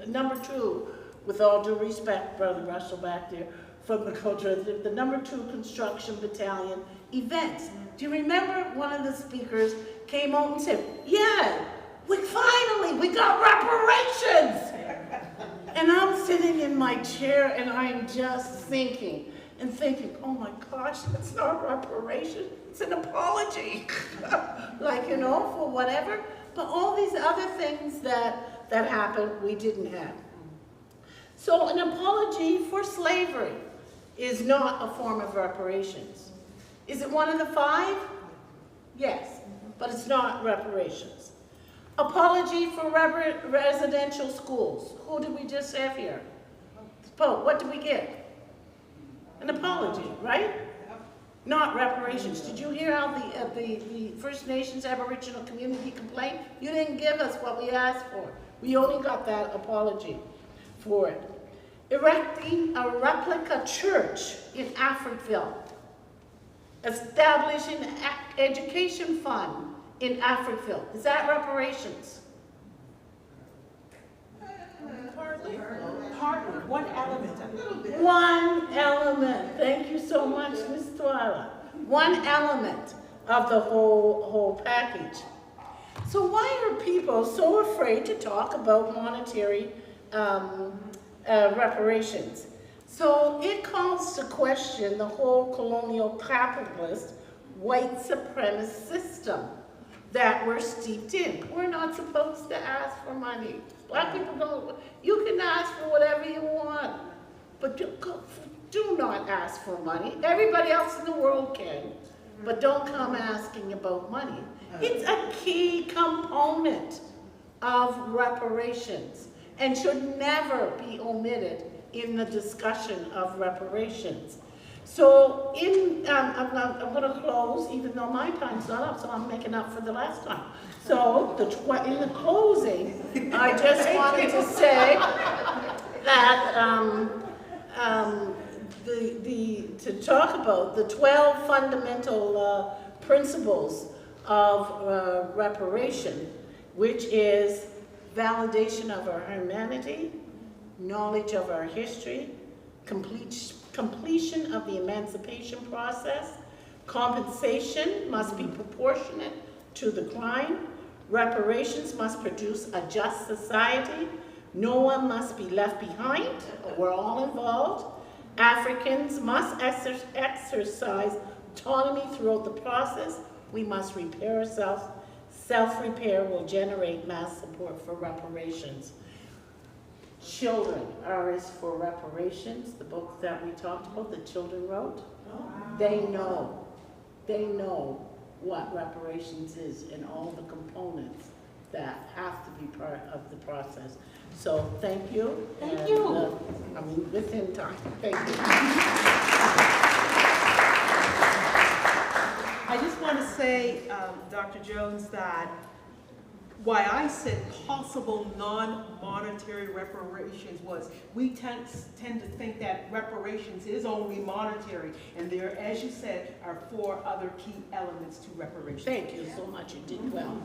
number 2, with all due respect, Brother Russell back there, from the culture, the number 2 construction battalion events. Do you remember one of the speakers came out and said, yeah, we got reparations. And I'm sitting in my chair and I'm just thinking, oh my gosh, that's not reparation, it's an apology. Like, you know, for whatever. But all these other things that happened, we didn't have. So an apology for slavery is not a form of reparations. Is it one of the 5? Yes, but it's not reparations. Apology for residential schools. Who did we just have here? Pope, what did we get? An apology, right? Not reparations. Did you hear how the First Nations Aboriginal community complained? You didn't give us what we asked for. We only got that apology for it. Erecting a replica church in Africville. Establish an education fund in Africville. Is that reparations? Partly, one element of it. One element. Thank you so much, Ms. Twyla. One element of the whole package. So why are people so afraid to talk about monetary reparations? So it calls to question the whole colonial capitalist white supremacist system that we're steeped in. We're not supposed to ask for money. Black people don't. You can ask for whatever you want, but do not ask for money. Everybody else in the world can, but don't come asking about money. It's a key component of reparations and should never be omitted in the discussion of reparations. So I'm going to close, even though my time's not up, so I'm making up for the last time. So in the closing, I just wanted to say that to talk about the 12 fundamental principles of reparation, which is validation of our humanity, knowledge of our history, completion of the emancipation process, compensation must be proportionate to the crime, reparations must produce a just society, no one must be left behind, we're all involved, Africans must exercise autonomy throughout the process, we must repair ourselves, self-repair will generate mass support for reparations. Children, R.S. for Reparations, the book that we talked about, the children wrote, they know what reparations is and all the components that have to be part of the process. So thank you. Thank you. Within time. Thank you. I just want to say, Dr. Jones, that why I said possible non-monetary reparations was we tend to think that reparations is only monetary, and there, as you said, are 4 other key elements to reparations. Thank you so much. You did well.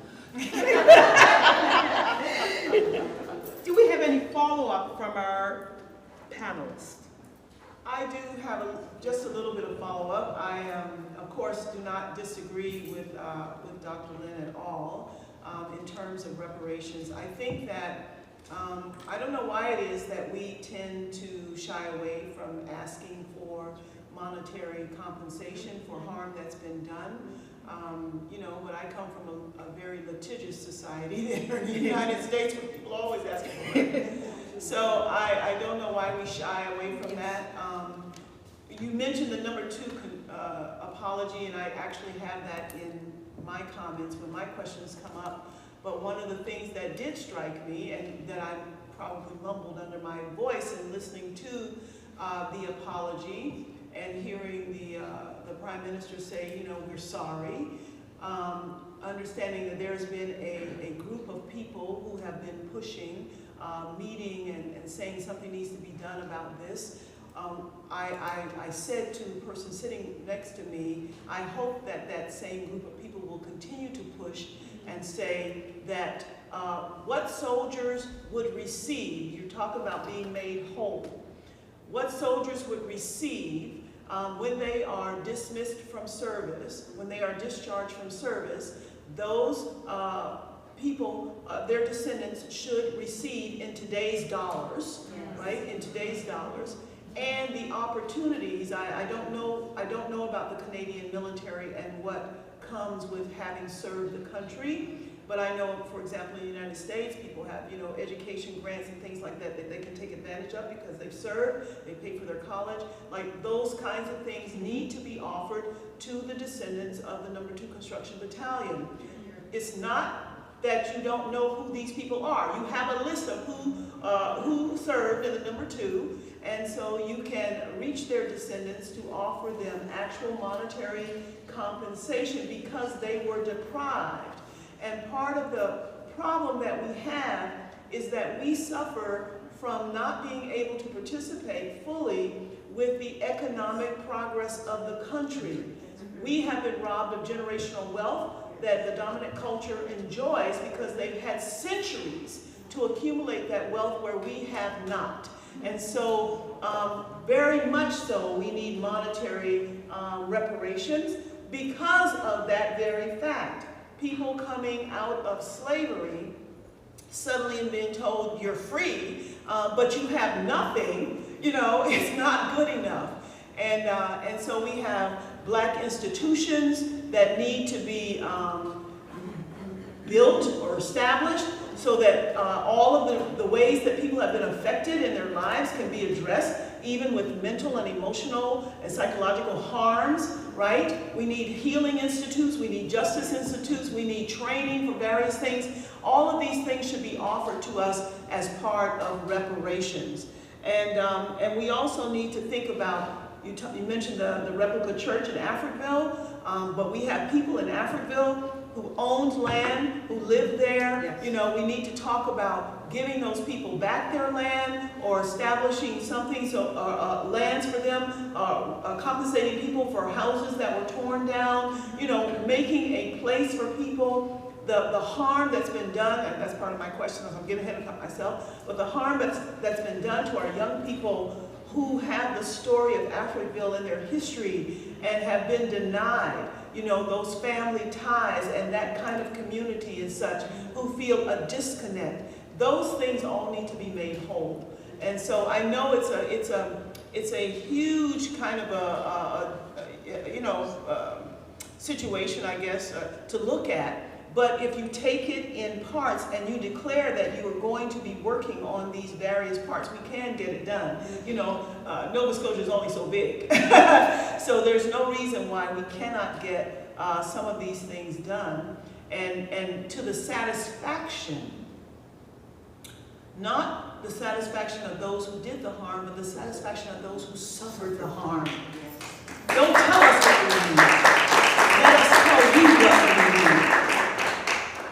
Do we have any follow-up from our panelists? I do have just a little bit of follow-up. I, of course, do not disagree with Dr. Lynn at all in terms of reparations. I think that, I don't know why it is that we tend to shy away from asking for monetary compensation for harm that's been done. You know, but I come from a very litigious society there in the United States where people always ask for money. So I don't know why we shy away from that. You mentioned the number 2 apology, and I actually have that in my comments when my questions come up. But one of the things that did strike me, and that I probably mumbled under my voice in listening to the apology and hearing the Prime Minister say, you know, we're sorry, understanding that there's been a group of people who have been pushing, meeting and saying something needs to be done about this. I said to the person sitting next to me, I hope that that same group of people will continue to push and say that what soldiers would receive, you talk about being made whole, what soldiers would receive when they are dismissed from service, when they are discharged from service, those people, their descendants should receive in today's dollars, right, in today's dollars, and the opportunities. I don't know about the Canadian military and what comes with having served the country, but I know, for example, in the United States, people have, you know, education grants and things like that that they can take advantage of because they've served, they pay for their college. Like, those kinds of things need to be offered to the descendants of the number 2 Construction Battalion. It's not that you don't know who these people are. You have a list of who served in the number 2, and so you can reach their descendants to offer them actual monetary compensation because they were deprived. And part of the problem that we have is that we suffer from not being able to participate fully with the economic progress of the country. We have been robbed of generational wealth that the dominant culture enjoys because they've had centuries to accumulate that wealth where we have not. And so, very much so, we need monetary reparations because of that very fact. People coming out of slavery suddenly being told you're free, but you have nothing, you know, it's not good enough. And so we have Black institutions that need to be built or established so that all of the ways that people have been affected in their lives can be addressed, even with mental and emotional and psychological harms, right? We need healing institutes, we need justice institutes, we need training for various things. All of these things should be offered to us as part of reparations. And we also need to think about, you mentioned the replica church in Africville, but we have people in Africville who owned land, who lived there. Yes. You know, we need to talk about giving those people back their land or establishing something, lands for them, compensating people for houses that were torn down, you know, making a place for people. The harm that's been done, and that's part of my question, I'm getting ahead of myself, but the harm that's been done to our young people who have the story of Africville in their history and have been denied, you know, those family ties and that kind of community and such, who feel a disconnect. Those things all need to be made whole. And so I know it's a huge kind of situation, I guess, to look at. But if you take it in parts and you declare that you are going to be working on these various parts, we can get it done. You know, Nova Scotia is only so big. So there's no reason why we cannot get some of these things done. And to the satisfaction, not the satisfaction of those who did the harm, but the satisfaction of those who suffered the harm. Don't tell us what we need. Let us tell you what we need.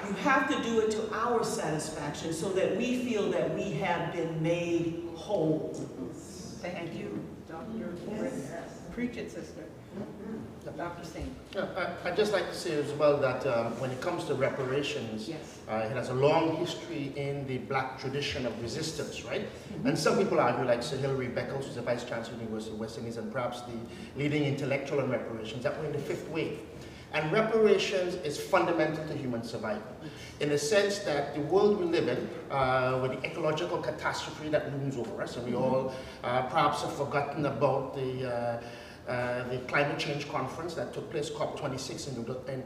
You have to do it to our satisfaction so that we feel that we have been made whole. Thank you, Dr. Britton. Preach it, sister. Dr. Saney. I'd just like to say as well that when it comes to reparations, Yes. it has a long history in the Black tradition of resistance, right? And some people argue, like Sir Hilary Beckles, who's the Vice Chancellor of the University of West Indies, and perhaps the leading intellectual on reparations, that we're in the fifth wave. And reparations is fundamental to human survival, in the sense that the world we live in, with the ecological catastrophe that looms over us, and we all perhaps have forgotten about the climate change conference that took place, COP26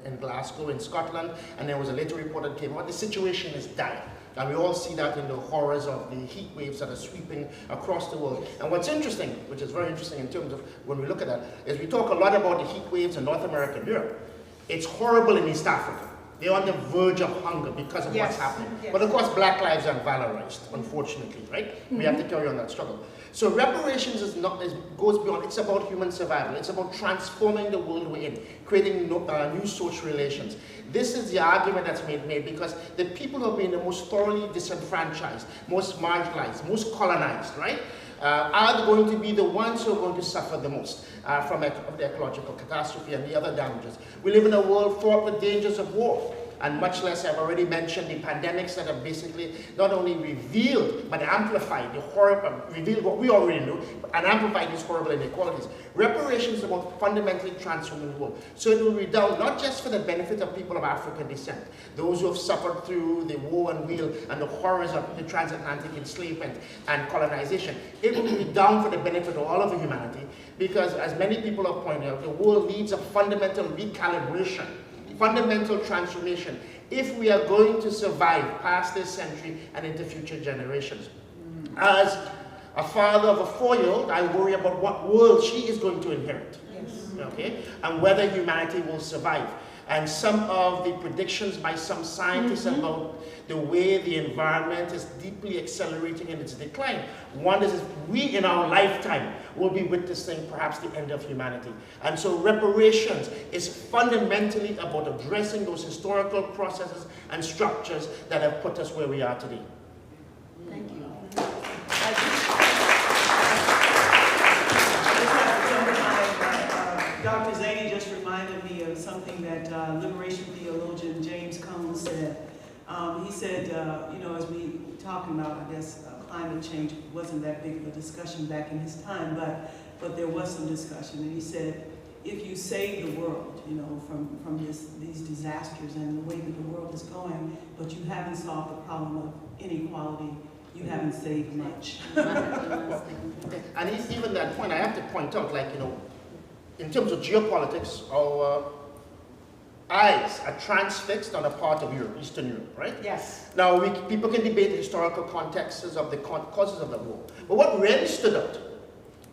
in Glasgow in Scotland, and there was a later report that came out. The situation is dire. And we all see that in the horrors of the heat waves that are sweeping across the world. And what's interesting, which is very interesting in terms of when we look at that, is we talk a lot about the heat waves in North America and Europe. It's horrible in East Africa. They're on the verge of hunger because of what's happening. Yes. But of course, Black lives are valorized, unfortunately, right? We have to carry on that struggle. So reparations goes beyond, it's about human survival. It's about transforming the world we're in, creating new social relations. This is the argument that's made because the people who have been the most thoroughly disenfranchised, most marginalized, most colonized, right, are going to be the ones who are going to suffer the most from the ecological catastrophe and the other damages. We live in a world fraught with dangers of war. And much less, I've already mentioned the pandemics that have basically not only revealed, but amplified the horror, revealed what we already knew, and amplified these horrible inequalities. Reparations is about fundamentally transforming the world. So it will redound not just for the benefit of people of African descent, those who have suffered through the war and wheel and the horrors of the transatlantic enslavement and colonization. It will redound for the benefit of all of humanity, because as many people have pointed out, the world needs a fundamental recalibration, fundamental transformation, if we are going to survive past this century and into future generations. As a father of a 4-year-old, I worry about what world she is going to inherit, okay, and whether humanity will survive. And some of the predictions by some scientists about the way the environment is deeply accelerating in its decline. One is we in our lifetime will be witnessing perhaps the end of humanity. And so reparations is fundamentally about addressing those historical processes and structures that have put us where we are today. Thank you. Dr. Saney just reminded me of something that liberation theologian James Cone said. He said, you know, as we were talking about, I guess, climate change wasn't that big of a discussion back in his time, but there was some discussion. And he said, if you save the world, you know, from these disasters and the way that the world is going, but you haven't solved the problem of inequality, you haven't saved much. And even that point, I have to point out, like, you know, in terms of geopolitics, our eyes are transfixed on a part of Europe, Eastern Europe, right? Yes. Now, people can debate the historical contexts of the causes of the war. But what really stood out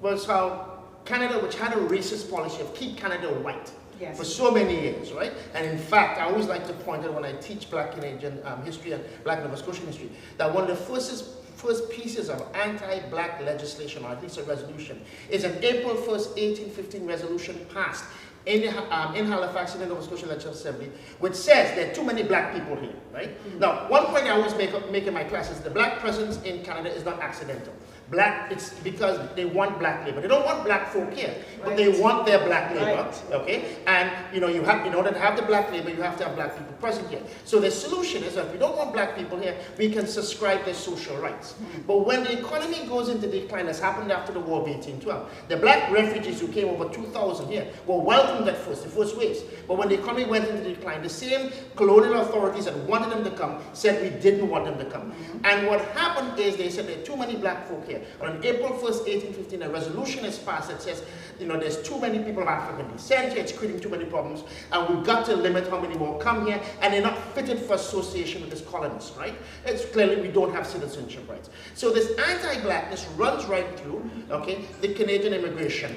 was how Canada, which had a racist policy of keep Canada white for so many years, right? And in fact, I always like to point out when I teach Black Canadian history and Black Nova Scotian history, that one of the first pieces of anti-Black legislation, or at least a resolution, is an April 1st, 1815 resolution passed in Halifax in the Nova Scotia Legislative Assembly, which says there are too many Black people here, right? Now, one point I always make in my class is the Black presence in Canada is not accidental. Black, it's because they want Black labor. They don't want Black folk here, but they want their Black labor, okay? And, you know, you have, in order to have the Black labor, you have to have Black people present here. So the solution is that if we don't want Black people here, we can subscribe their social rights. But when the economy goes into decline, as happened after the War of 1812, the Black refugees who came over 2,000 here were welcomed at first, the first waves. But when the economy went into decline, the same colonial authorities that wanted them to come said we didn't want them to come. And what happened is they said there are too many Black folk here. On April 1st, 1815, a resolution is passed that says, you know, there's too many people of African descent here, it's creating too many problems, and we've got to limit how many more come here, and they're not fitted for association with this colonists, right? It's clearly we don't have citizenship rights. So this anti-Blackness runs right through, okay, the Canadian immigration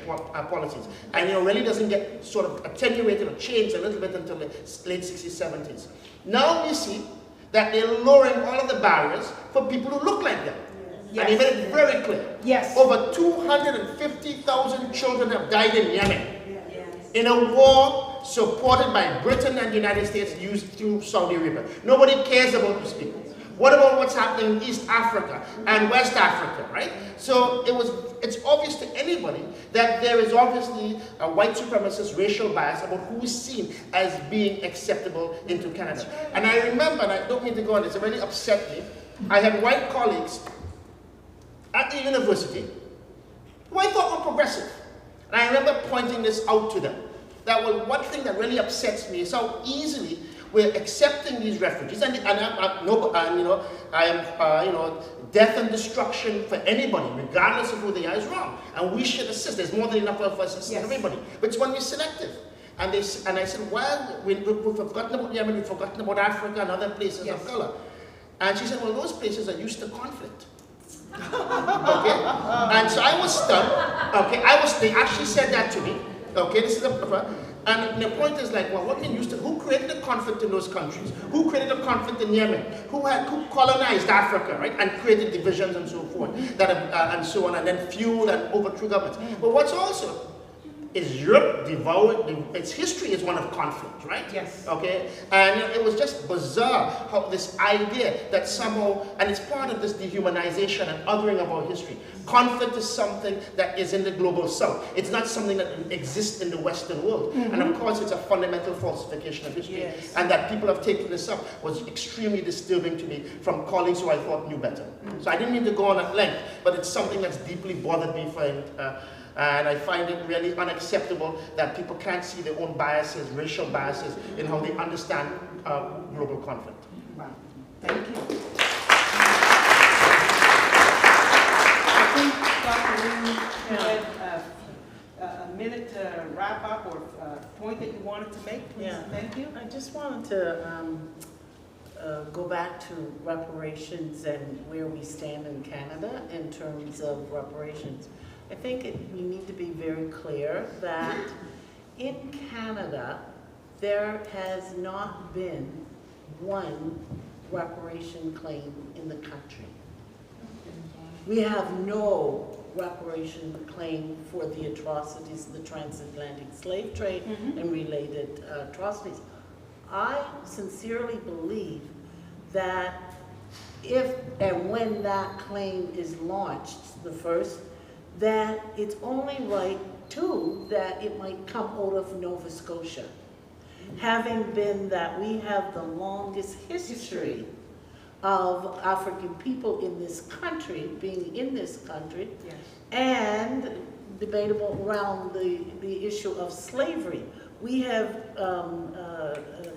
policies, and, you know, really doesn't get sort of attenuated or changed a little bit until the late 60s, 70s. Now we see that they're lowering all of the barriers for people who look like them. Yes. And he made it very clear. Yes. Over 250,000 children have died in Yemen in a war supported by Britain and the United States used through Saudi Arabia. Nobody cares about these people. What about what's happening in East Africa and West Africa, right? So it's obvious to anybody that there is obviously a white supremacist racial bias about who is seen as being acceptable into Canada. And I remember, and I don't mean to go on this, it really upset me, I had white colleagues at the university who I thought were progressive. And I remember pointing this out to them. That, well, one thing that really upsets me is how easily we're accepting these refugees. And you know, I am, you know, death and destruction for anybody, regardless of who they are, is wrong. And we should assist. There's more than enough of us assisting everybody. But it's when we're selective. And I said, well, we've forgotten about Yemen, we've forgotten about Africa and other places of color. And she said, well, those places are used to conflict. Okay, and so I was stunned. Okay, they actually said that to me. Okay, this is and the point is like, well, what we used to, who created the conflict in those countries? Who created the conflict in Yemen? Who colonized Africa, right, and created divisions and so forth, and so on, and then fueled and overthrew governments. But what's also is Europe devoured, its history is one of conflict, right? Yes. Okay, and you know, it was just bizarre how this idea that somehow, and it's part of this dehumanization and othering of our history. Conflict is something that is in the global south. It's not something that exists in the Western world. And of course, it's a fundamental falsification of history. And that people have taken this up was extremely disturbing to me from colleagues who I thought knew better. So I didn't mean to go on at length, but it's something that's deeply bothered me and I find it really unacceptable that people can't see their own biases, racial biases, in how they understand global conflict. Wow. Thank you. I think Dr. Lynn had a minute to wrap up, or a point that you wanted to make, please. Yeah. Thank you. I just wanted to go back to reparations and where we stand in Canada in terms of reparations. I think we need to be very clear that in Canada, there has not been one reparation claim in the country. We have no reparation claim for the atrocities of the transatlantic slave trade and related atrocities. I sincerely believe that if and when that claim is launched, the first, that it's only right Two, that it might come out of Nova Scotia. Having been that we have the longest history of African people in this country, being in this country, Yes. and debatable around the issue of slavery. We have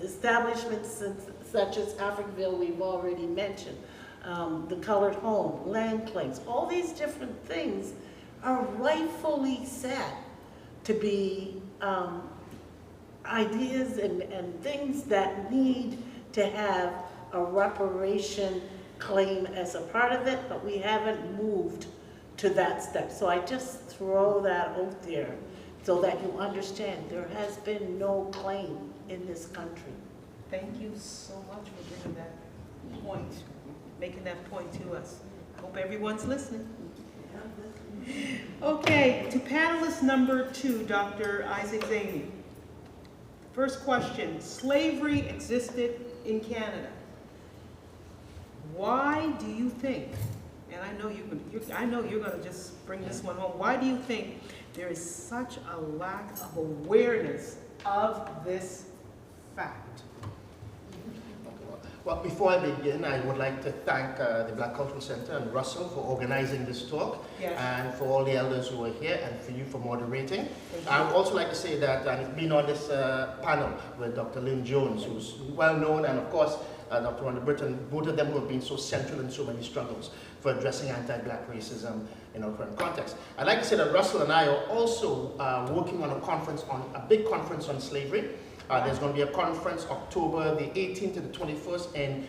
establishments such as Africville, we've already mentioned, the colored home, land claims, all these different things are rightfully said to be ideas and things that need to have a reparation claim as a part of it, but we haven't moved to that step. So I just throw that out there so that you understand there has been no claim in this country. Thank you so much for bringing that point, making that point to us. Hope everyone's listening. Okay, to panelist number 2, Dr. Isaac Saney. First question, slavery existed in Canada. Why do you think, and I know you're going to just bring this one home, why do you think there is such a lack of awareness of this fact? Well, before I begin, I would like to thank the Black Cultural Center and Russell for organizing this talk, Yes. and for all the elders who are here, and for you for moderating. I would also like to say that I've been on this panel with Dr. Lynn Jones, who's well known, and of course, Dr. Rhonda Britton, both of them who have been so central in so many struggles for addressing anti-Black racism in our current context. I'd like to say that Russell and I are also working on a big conference on slavery. There's going to be a conference October the 18th to the 21st in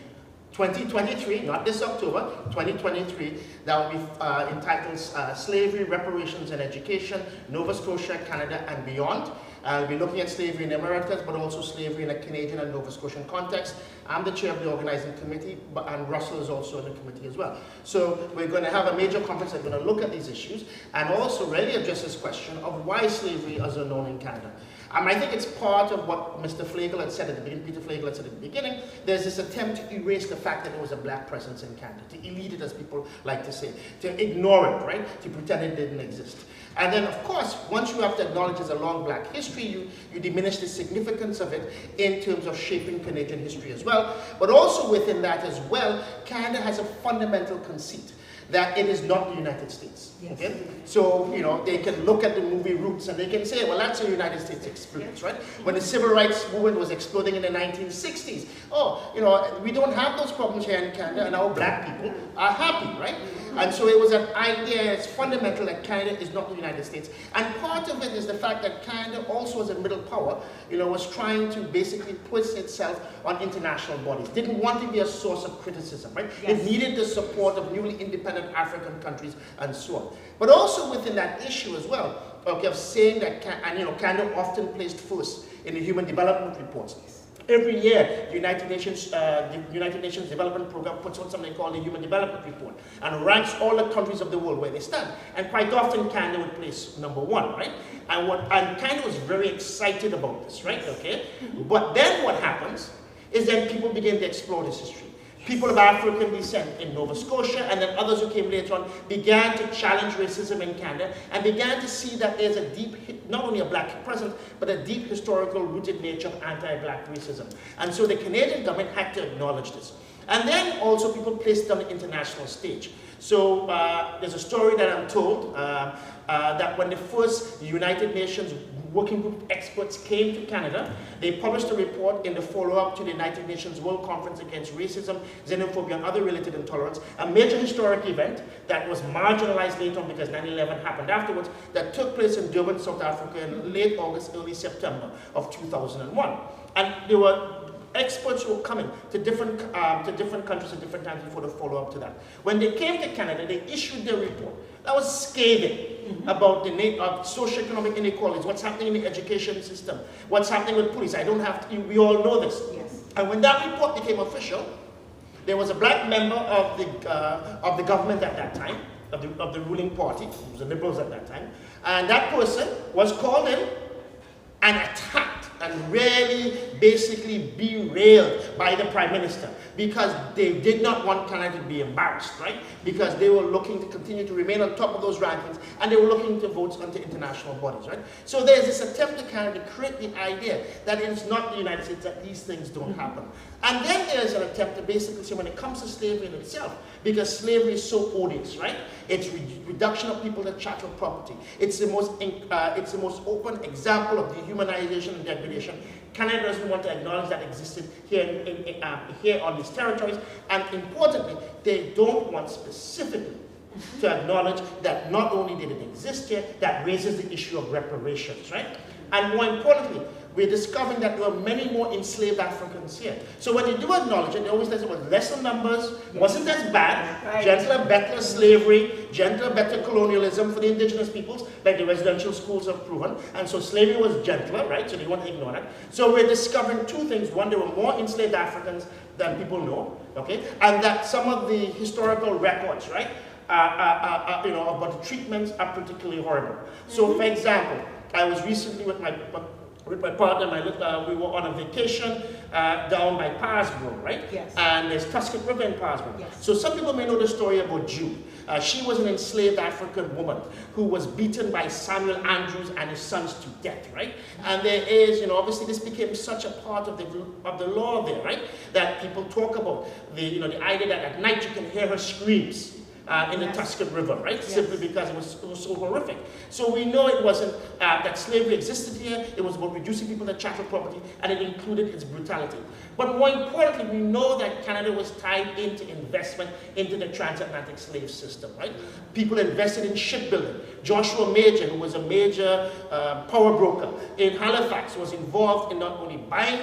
2023, not this October, 2023, that will be entitled Slavery, Reparations and Education, Nova Scotia, Canada and Beyond. We'll be looking at slavery in the Americas, but also slavery in a Canadian and Nova Scotian context. I'm the chair of the organizing committee, and Russell is also in the committee as well. So we're going to have a major conference that's going to look at these issues, and also really address this question of why slavery is unknown in Canada. I think it's part of what Mr. Flegel had said at the beginning, Peter Flegel had said at the beginning. There's this attempt to erase the fact that there was a Black presence in Canada, to elite it, as people like to say, to ignore it, right? To pretend it didn't exist. And then, of course, once you have to acknowledge there's a long Black history, you diminish the significance of it in terms of shaping Canadian history as well. But also within that as well, Canada has a fundamental conceit that it is not the United States. Yes. Okay? So, you know, they can look at the movie Roots and they can say, well, that's a United States experience, right? When the civil rights movement was exploding in the 1960s, oh, you know, we don't have those problems here in Canada, and our Black people are happy, right? And so it was an idea, it's fundamental, that Canada is not the United States. And part of it is the fact that Canada also as a middle power, you know, was trying to basically push itself on international bodies. Didn't want to be a source of criticism, right? Yes. It needed the support of newly independent African countries and so on. But also within that issue as well, okay, of saying that, Canada often placed first in the Human Development Reports. Every year, the United Nations Development Program puts out something called the Human Development Report and ranks all the countries of the world where they stand. And quite often, Canada would place number 1, right? And Canada was very excited about this, right? Okay. But then what happens is then people begin to explore this history. People of African descent in Nova Scotia, and then others who came later on, began to challenge racism in Canada and began to see that there's a deep, not only a Black presence, but a deep historical rooted nature of anti-Black racism. And so the Canadian government had to acknowledge this. And then also people placed it on the international stage. So there's a story that I'm told that when the first United Nations Working Group experts came to Canada, they published a report in the follow-up to the United Nations World Conference Against Racism, Xenophobia, and Other Related Intolerance, a major historic event that was marginalized later on because 9/11 happened afterwards, that took place in Durban, South Africa in late August, early September of 2001. And there were experts who were coming to different countries at different times before the follow-up to that. When they came to Canada, they issued their report. That was scathing about the socioeconomic inequalities, what's happening in the education system, what's happening with police. I don't have to, we all know this. Yes. And when that report became official, there was a Black member of the government at that time, of the ruling party, it was the Liberals at that time, and that person was called in and attacked and really basically derailed by the Prime Minister because they did not want Canada to be embarrassed, right? Because they were looking to continue to remain on top of those rankings, and they were looking to vote onto international bodies, right? So there's this attempt to Canada to create the idea that it is not the United States that these things don't happen. And then there's an attempt to basically say when it comes to slavery in itself, because slavery is so odious, right? It's reduction of people to chattel property. It's the most open example of dehumanization and degradation. Canada doesn't want to acknowledge that existed here, here on these territories, and importantly, they don't want specifically to acknowledge that not only did it exist here, that raises the issue of reparations, right? And more importantly, we're discovering that there are many more enslaved Africans here. So when they do acknowledge it, they always say it was lesser numbers, wasn't as bad, Right. gentler, better slavery, gentler, better colonialism for the indigenous peoples, like the residential schools have proven. And so slavery was gentler, right? So they want to ignore that. So we're discovering two things. One, there were more enslaved Africans than people know, okay? And that some of the historical records, right, you know, about the treatments are particularly horrible. So for example, I was recently with my partner, we were on a vacation down by Parsboro, right? Yes. And there's Tuscan River in Parsboro. Yes. So some people may know the story about Jude. She was an enslaved African woman who was beaten by Samuel Andrews and his sons to death, right? And there is, you know, obviously this became such a part of the law there, right? That people talk about the, you know, the idea that at night you can hear her screams. In the Tuscan River, right? Yes. Simply because it was so horrific. So we know it wasn't that slavery existed here. It was about reducing people to chattel property, and it included its brutality. But more importantly, we know that Canada was tied into investment into the transatlantic slave system, right? People invested in shipbuilding. Joshua Major, who was a major power broker in Halifax, was involved in not only buying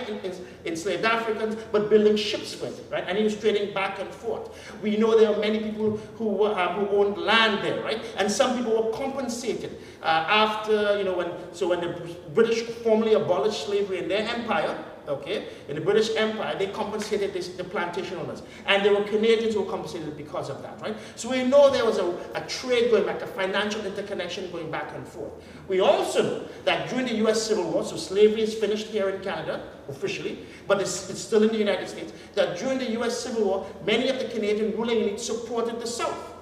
enslaved Africans, but building ships with it, right? And he was trading back and forth. We know there are many people who owned land there, right? And some people were compensated after, you know, when the British formally abolished slavery in their empire, okay, in the British Empire, they compensated the plantation owners. And there were Canadians who were compensated because of that, right? So we know there was a trade going back, a financial interconnection going back and forth. We also know that during the US Civil War, so slavery is finished here in Canada, officially, but it's still in the United States, that during the US Civil War, many of the Canadian ruling elites supported the South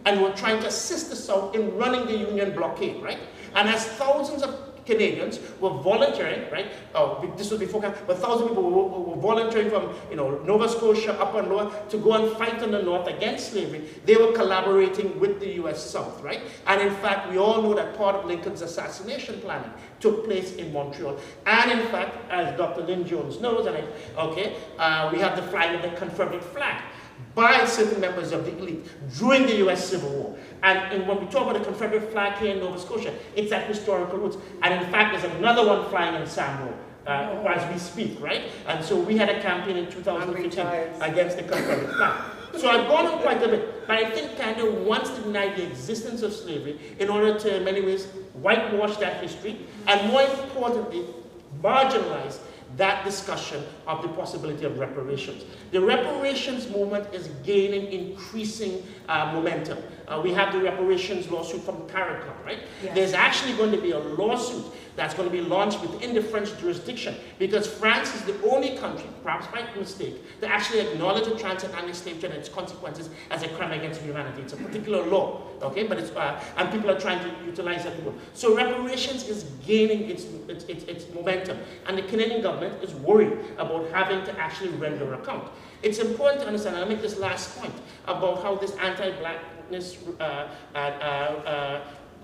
and were trying to assist the South in running the Union blockade, right? And as thousands of Canadians were volunteering, right? Oh, this was before, but thousands of people were volunteering from, you know, Nova Scotia, up and lower, to go and fight in the North against slavery. They were collaborating with the U.S. South, right? And in fact, we all know that part of Lincoln's assassination planning took place in Montreal. And in fact, as Dr. Lynn Jones knows, and we have the flying of the Confederate flag by certain members of the elite during the U.S. Civil War. And when we talk about the Confederate flag here in Nova Scotia, it's at historical roots. And in fact, there's another one flying in Sambro as we speak, right? And so we had a campaign in 2015 against the Confederate flag. So I've gone on quite a bit, but I think Canada wants to deny the existence of slavery in order to, in many ways, whitewash that history, and more importantly, marginalize that discussion of the possibility of reparations. The reparations movement is gaining increasing momentum. We have the reparations lawsuit from CARICOM, right? Yes. There's actually going to be a lawsuit that's going to be launched within the French jurisdiction, because France is the only country, perhaps by mistake, to actually acknowledge the transatlantic slave trade and its consequences as a crime against humanity. It's a particular law, okay? But it's and people are trying to utilize that rule. So reparations is gaining its momentum, and the Canadian government is worried about having to actually render account. It's important to understand, and I'll make this last point, about how this anti-blackness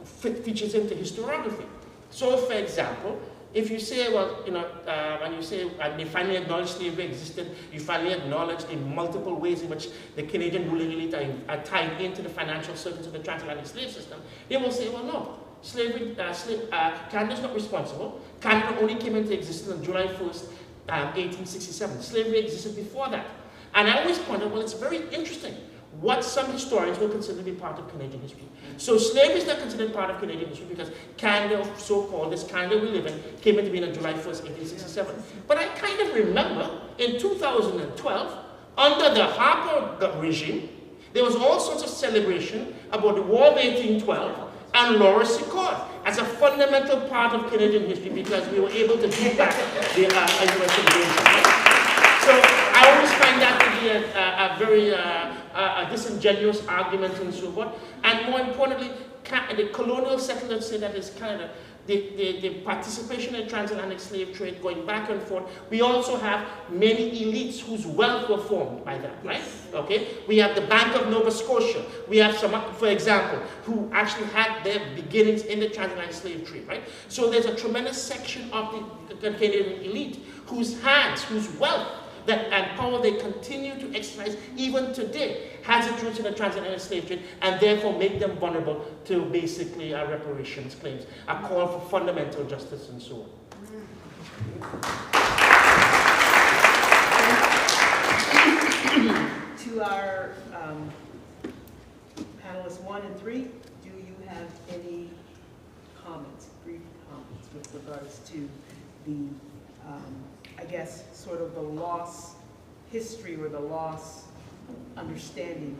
features into historiography. So, for example, if you say, well, you know, when you say, and they finally acknowledge slavery existed, you finally acknowledge the multiple ways in which the Canadian ruling elite are tied into the financial circuits of the transatlantic slave system, they will say, well, no, slavery, Canada's not responsible. Canada only came into existence on July 1st, 1867. Slavery existed before that. And I always point out, well, it's very interesting what some historians will consider to be part of Canadian history. So slavery is not considered part of Canadian history because Canada, so-called, this Canada we live in, came into being on July 1st, 1867. But I kind of remember in 2012, under the Harper regime, there was all sorts of celebration about the War of 1812 and Laurel Secord. as a fundamental part of Canadian history because we were able to beat back the US invasion. So I always find that to be a very disingenuous argument and so forth. And more importantly, the colonial settlers say that it's Canada. The participation in transatlantic slave trade going back and forth. We also have many elites whose wealth were formed by that, right? Okay. We have the Bank of Nova Scotia. We have some, for example, who actually had their beginnings in the transatlantic slave trade, right? So there's a tremendous section of the Canadian elite whose hands, whose wealth, and power they continue to exercise even today has its roots in the transatlantic slave trade and therefore make them vulnerable to basically reparations claims, a call for fundamental justice and so on. To our panelists 1 and 3, do you have any comments, brief comments with regards to the I guess, sort of the lost history or the lost understanding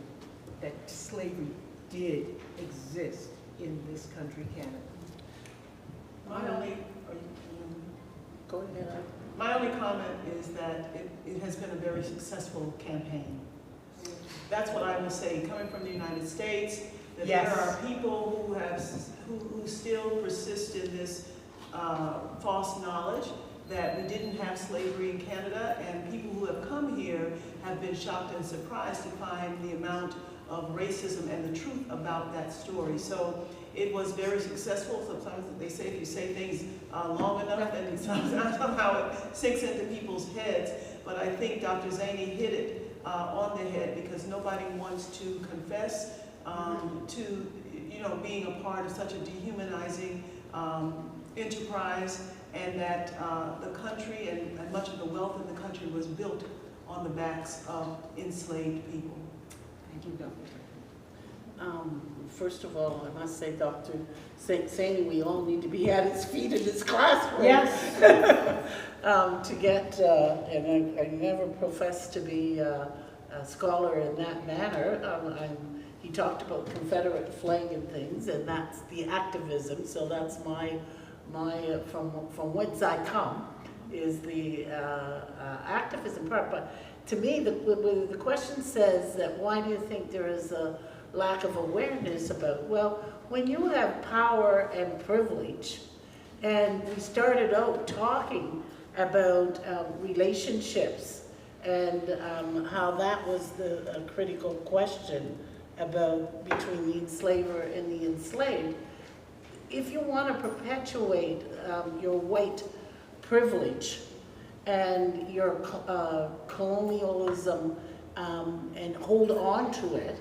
that slavery did exist in this country, Canada? My only comment is that it has been a very successful campaign. That's what I will say, coming from the United States, that there are people who still persist in this false knowledge that we didn't have slavery in Canada, and people who have come here have been shocked and surprised to find the amount of racism and the truth about that story. So it was very successful. Sometimes they say if you say things long enough, then somehow it sinks into people's heads. But I think Dr. Saney hit it on the head because nobody wants to confess to being a part of such a dehumanizing enterprise, and that the country and much of the wealth in the country was built on the backs of enslaved people. Thank you, Dr. First of all, I must say, Dr. Saney, we all need to be at his feet in his classroom. Yes. To get, and I never professed to be a scholar in that manner. He talked about Confederate flag and things, and that's the activism. So that's my from whence I come is the activism part. But to me, the question says that why do you think there is a lack of awareness about? Well, when you have power and privilege, and we started out talking about relationships and how that was a critical question about between the enslaver and the enslaved. If you want to perpetuate your white privilege and your colonialism and hold on to it,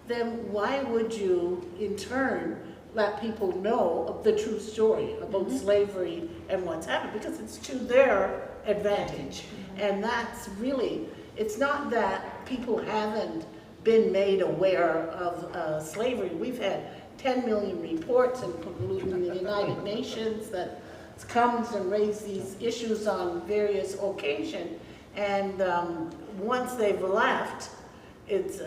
then why would you in turn let people know of the true story about slavery and what's happened? Because it's to their advantage. And that's really, it's not that people haven't been made aware of slavery. We've had 10 million reports, including the United Nations, that comes and raises these issues on various occasions. And once they've left, it's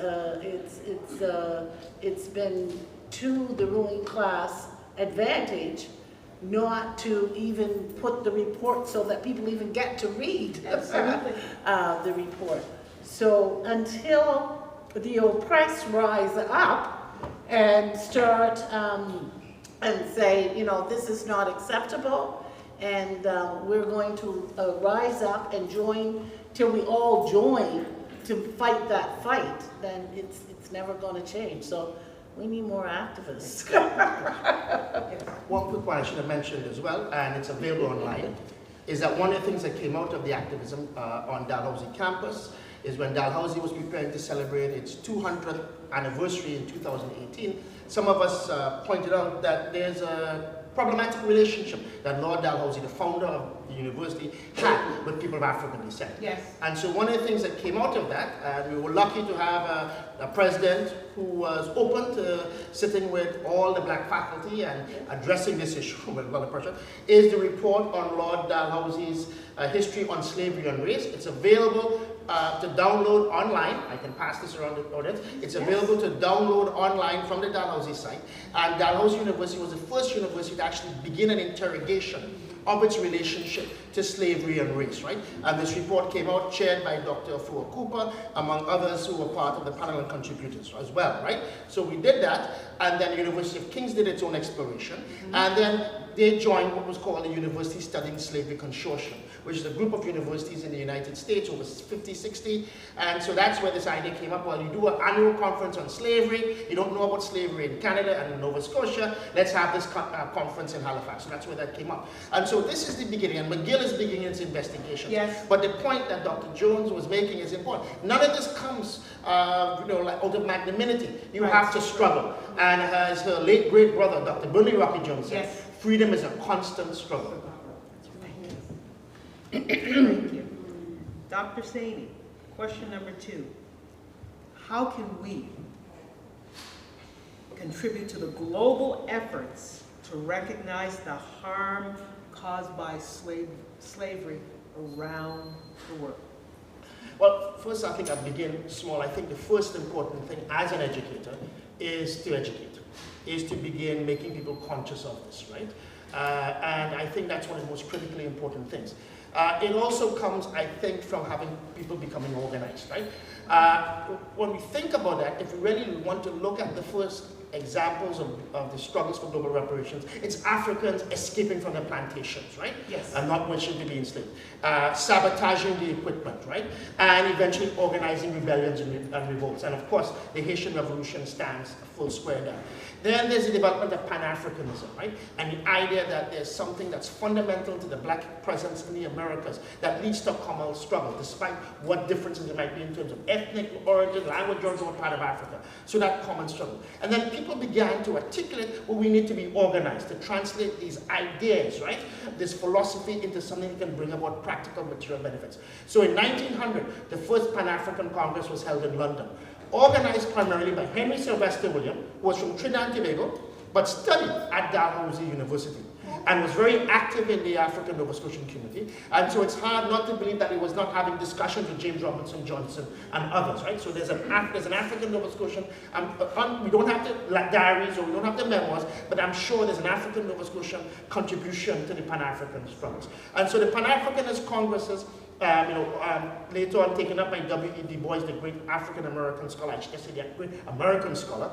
been to the ruling class advantage not to even put the report so that people even get to read the report. So until the oppressed rise up and start and say, you know, this is not acceptable, and we're going to rise up and join till we all join to fight that fight, then it's never going to change. So we need more activists. One quick one I should have mentioned as well, and it's available online, is that one of the things that came out of the activism on Dalhousie campus is when Dalhousie was preparing to celebrate its 200th anniversary in 2018, some of us pointed out that there's a problematic relationship that Lord Dalhousie, the founder of the university had with people of African descent. Yes. And so one of the things that came out of that, and we were lucky to have a president who was open to sitting with all the black faculty and addressing this issue with a lot of pressure, is the report on Lord Dalhousie's History on Slavery and Race. It's available to download online. I can pass this around the audience. It's available to download online from the Dalhousie site. And Dalhousie University was the first university to actually begin an interrogation of its relationship to slavery and race, right? And this report came out chaired by Dr. Flora Cooper, among others who were part of the panel and contributors as well, right? So we did that, and then the University of Kings did its own exploration, and then they joined what was called the University Studying Slavery Consortium, which is a group of universities in the United States, over 50, 60, and so that's where this idea came up. Well, you do an annual conference on slavery, you don't know about slavery in Canada and in Nova Scotia, let's have this conference in Halifax. So that's where that came up. And so this is the beginning, and McGill is beginning its investigation. Yes. But the point that Dr. Jones was making is important. None of this comes, like out of magnanimity. You have to struggle. And as her late great brother, Dr. Burley Rocky Jones said, Yes. freedom is a constant struggle. Thank you. Dr. Saney, question number 2. How can we contribute to the global efforts to recognize the harm caused by slavery around the world? Well, first I think I'll begin small. I think the first important thing as an educator is to educate, is to begin making people conscious of this, right? And I think that's one of the most critically important things. It also comes, I think, from having people becoming organized, right? When we think about that, if we really want to look at the first examples of the struggles for global reparations, it's Africans escaping from the plantations, right? Yes. And not wishing to be enslaved. Sabotaging the equipment, right? And eventually organizing rebellions and revolts. And of course, the Haitian Revolution stands full square there. Then there's the development of Pan-Africanism, right? And the idea that there's something that's fundamental to the black presence in the Americas that leads to a common struggle, despite what differences there might be in terms of ethnic origin, language origin, or part of Africa. So that common struggle. And then people began to articulate what we need to be organized, to translate these ideas, right? This philosophy into something that can bring about practical material benefits. So in 1900, the first Pan-African Congress was held in London, organized primarily by Henry Sylvester William, who was from Trinidad and Tobago, but studied at Dalhousie University, and was very active in the African Nova Scotian community. And so it's hard not to believe that he was not having discussions with James Robinson Johnson and others, right? So there's an African Nova Scotian, we don't have the diaries or we don't have the memoirs, but I'm sure there's an African Nova Scotian contribution to the Pan-African struggles. And so the Pan-Africanist Congresses, later on taken up by W.E. Du Bois, the great African-American scholar, I should say the great American scholar.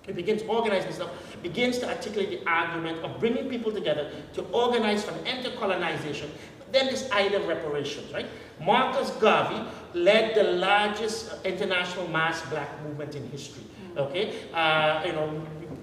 It begins organizing stuff, begins to articulate the argument of bringing people together to organize for intercolonization. But then this idea of reparations, right? Marcus Garvey led the largest international mass black movement in history. Okay,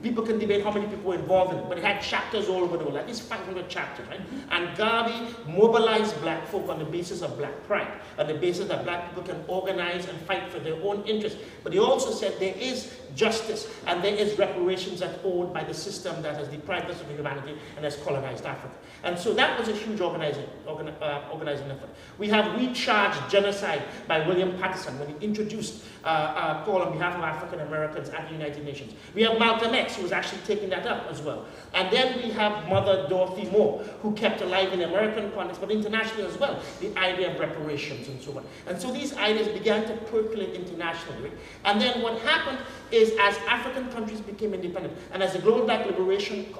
people can debate how many people were involved in it, but it had chapters all over the world, at least 500 chapters, right? And Garvey mobilized black folk on the basis of black pride, on the basis that black people can organize and fight for their own interests. But he also said there is justice and there is reparations that's owed by the system that has deprived us of humanity and has colonized Africa. And so that was a huge organizing effort. We have Recharged Genocide by William Patterson when he introduced a call on behalf of African Americans at the United Nations. We have Malcolm X, who was actually taking that up as well. And then we have Mother Dorothy Moore, who kept alive in the American context, but internationally as well, the idea of reparations and so on. And so these ideas began to percolate internationally. And then what happened is as African countries became independent, and as the global black liberation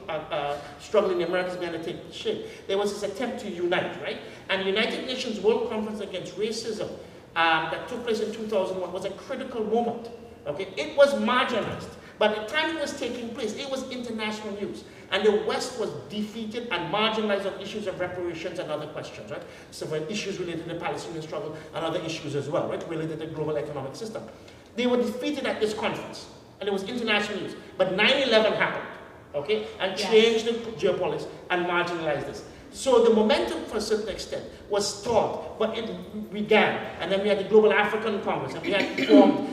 struggle in the Americas began to take shape, there was this attempt to unite, right? And the United Nations World Conference Against Racism that took place in 2001 was a critical moment, okay? It was marginalized. By the time it was taking place, it was international news. And the West was defeated and marginalized on issues of reparations and other questions, right? So for issues related to the Palestinian struggle and other issues as well, right? Related to the global economic system. They were defeated at this conference, and it was international news. But 9/11 happened, okay? And changed the geopolitics and marginalized this. So the momentum, for a certain extent, was stalled, but it began. And then we had the Global African Congress, and we had formed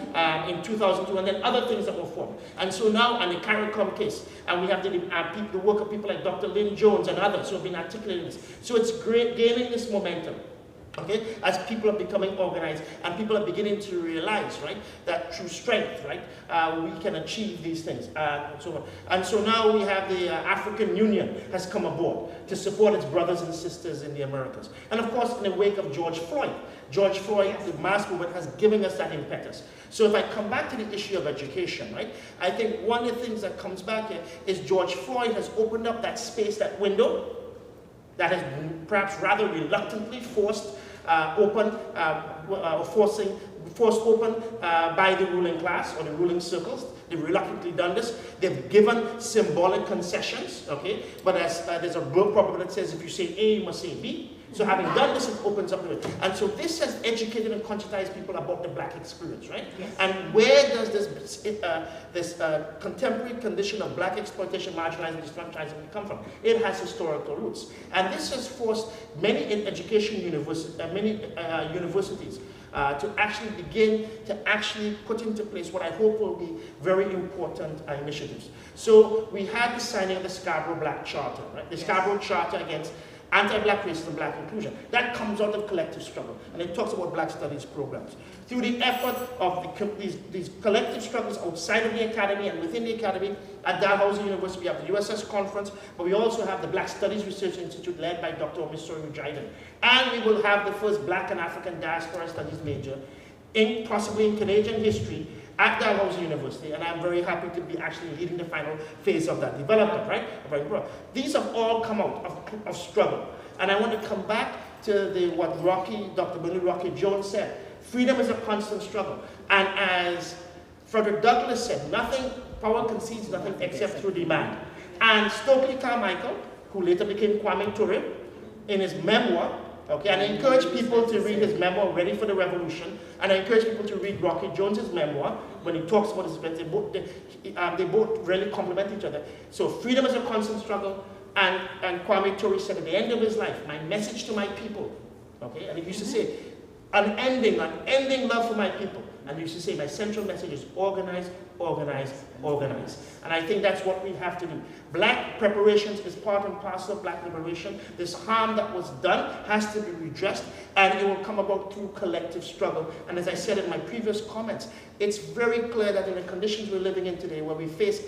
in 2002, and then other things that were formed. And so now, and the CARICOM case, and we have the work of people like Dr. Lynn Jones and others who have been articulating this. So it's great, gaining this momentum. Okay, as people are becoming organized and people are beginning to realize, right, that through strength, right, we can achieve these things. And so now we have the African Union has come aboard to support its brothers and sisters in the Americas. And of course, in the wake of George Floyd, the mass movement has given us that impetus. So if I come back to the issue of education, right, I think one of the things that comes back here is George Floyd has opened up that space, that window, that has perhaps rather reluctantly forced open by the ruling class or the ruling circles. They've reluctantly done this. They've given symbolic concessions, okay? But there's a book probably that says if you say A, you must say B. So having done this, it opens up the way. And so this has educated and conscientized people about the black experience, right? Yes. And where does this contemporary condition of black exploitation, marginalizing, disenfranchisement come from? It has historical roots. And this has forced many universities to actually begin to actually put into place what I hope will be very important initiatives. So we had the signing of the Scarborough Black Charter, right? The Scarborough Charter against anti-black racism, black inclusion. That comes out of collective struggle, and it talks about black studies programs. Through the effort of these collective struggles outside of the academy and within the academy, at Dalhousie University, we have the USS Conference, but we also have the Black Studies Research Institute led by Dr. Omisori Mujahideen. And we will have the first Black and African Diaspora Studies major, possibly in Canadian history, at Dalhousie University, and I'm very happy to be actually leading the final phase of that development, right? These have all come out of struggle. And I want to come back to what Dr. Rocky Jones said. Freedom is a constant struggle. And as Frederick Douglass said, power concedes nothing except through demand. And Stokely Carmichael, who later became Kwame Ture, in his memoir, okay, and I encourage people to read his memoir, Ready for the Revolution, and I encourage people to read Rocky Jones's memoir when he talks about his events. They both really complement each other. So freedom is a constant struggle, and Kwame Ture said at the end of his life, my message to my people, okay, and he used to say, unending love for my people. And he used to say, my central message is organize, organize, organize. And I think that's what we have to do. Black reparations is part and parcel of black liberation. This harm that was done has to be redressed, and it will come about through collective struggle. And as I said in my previous comments, it's very clear that in the conditions we're living in today, where we face,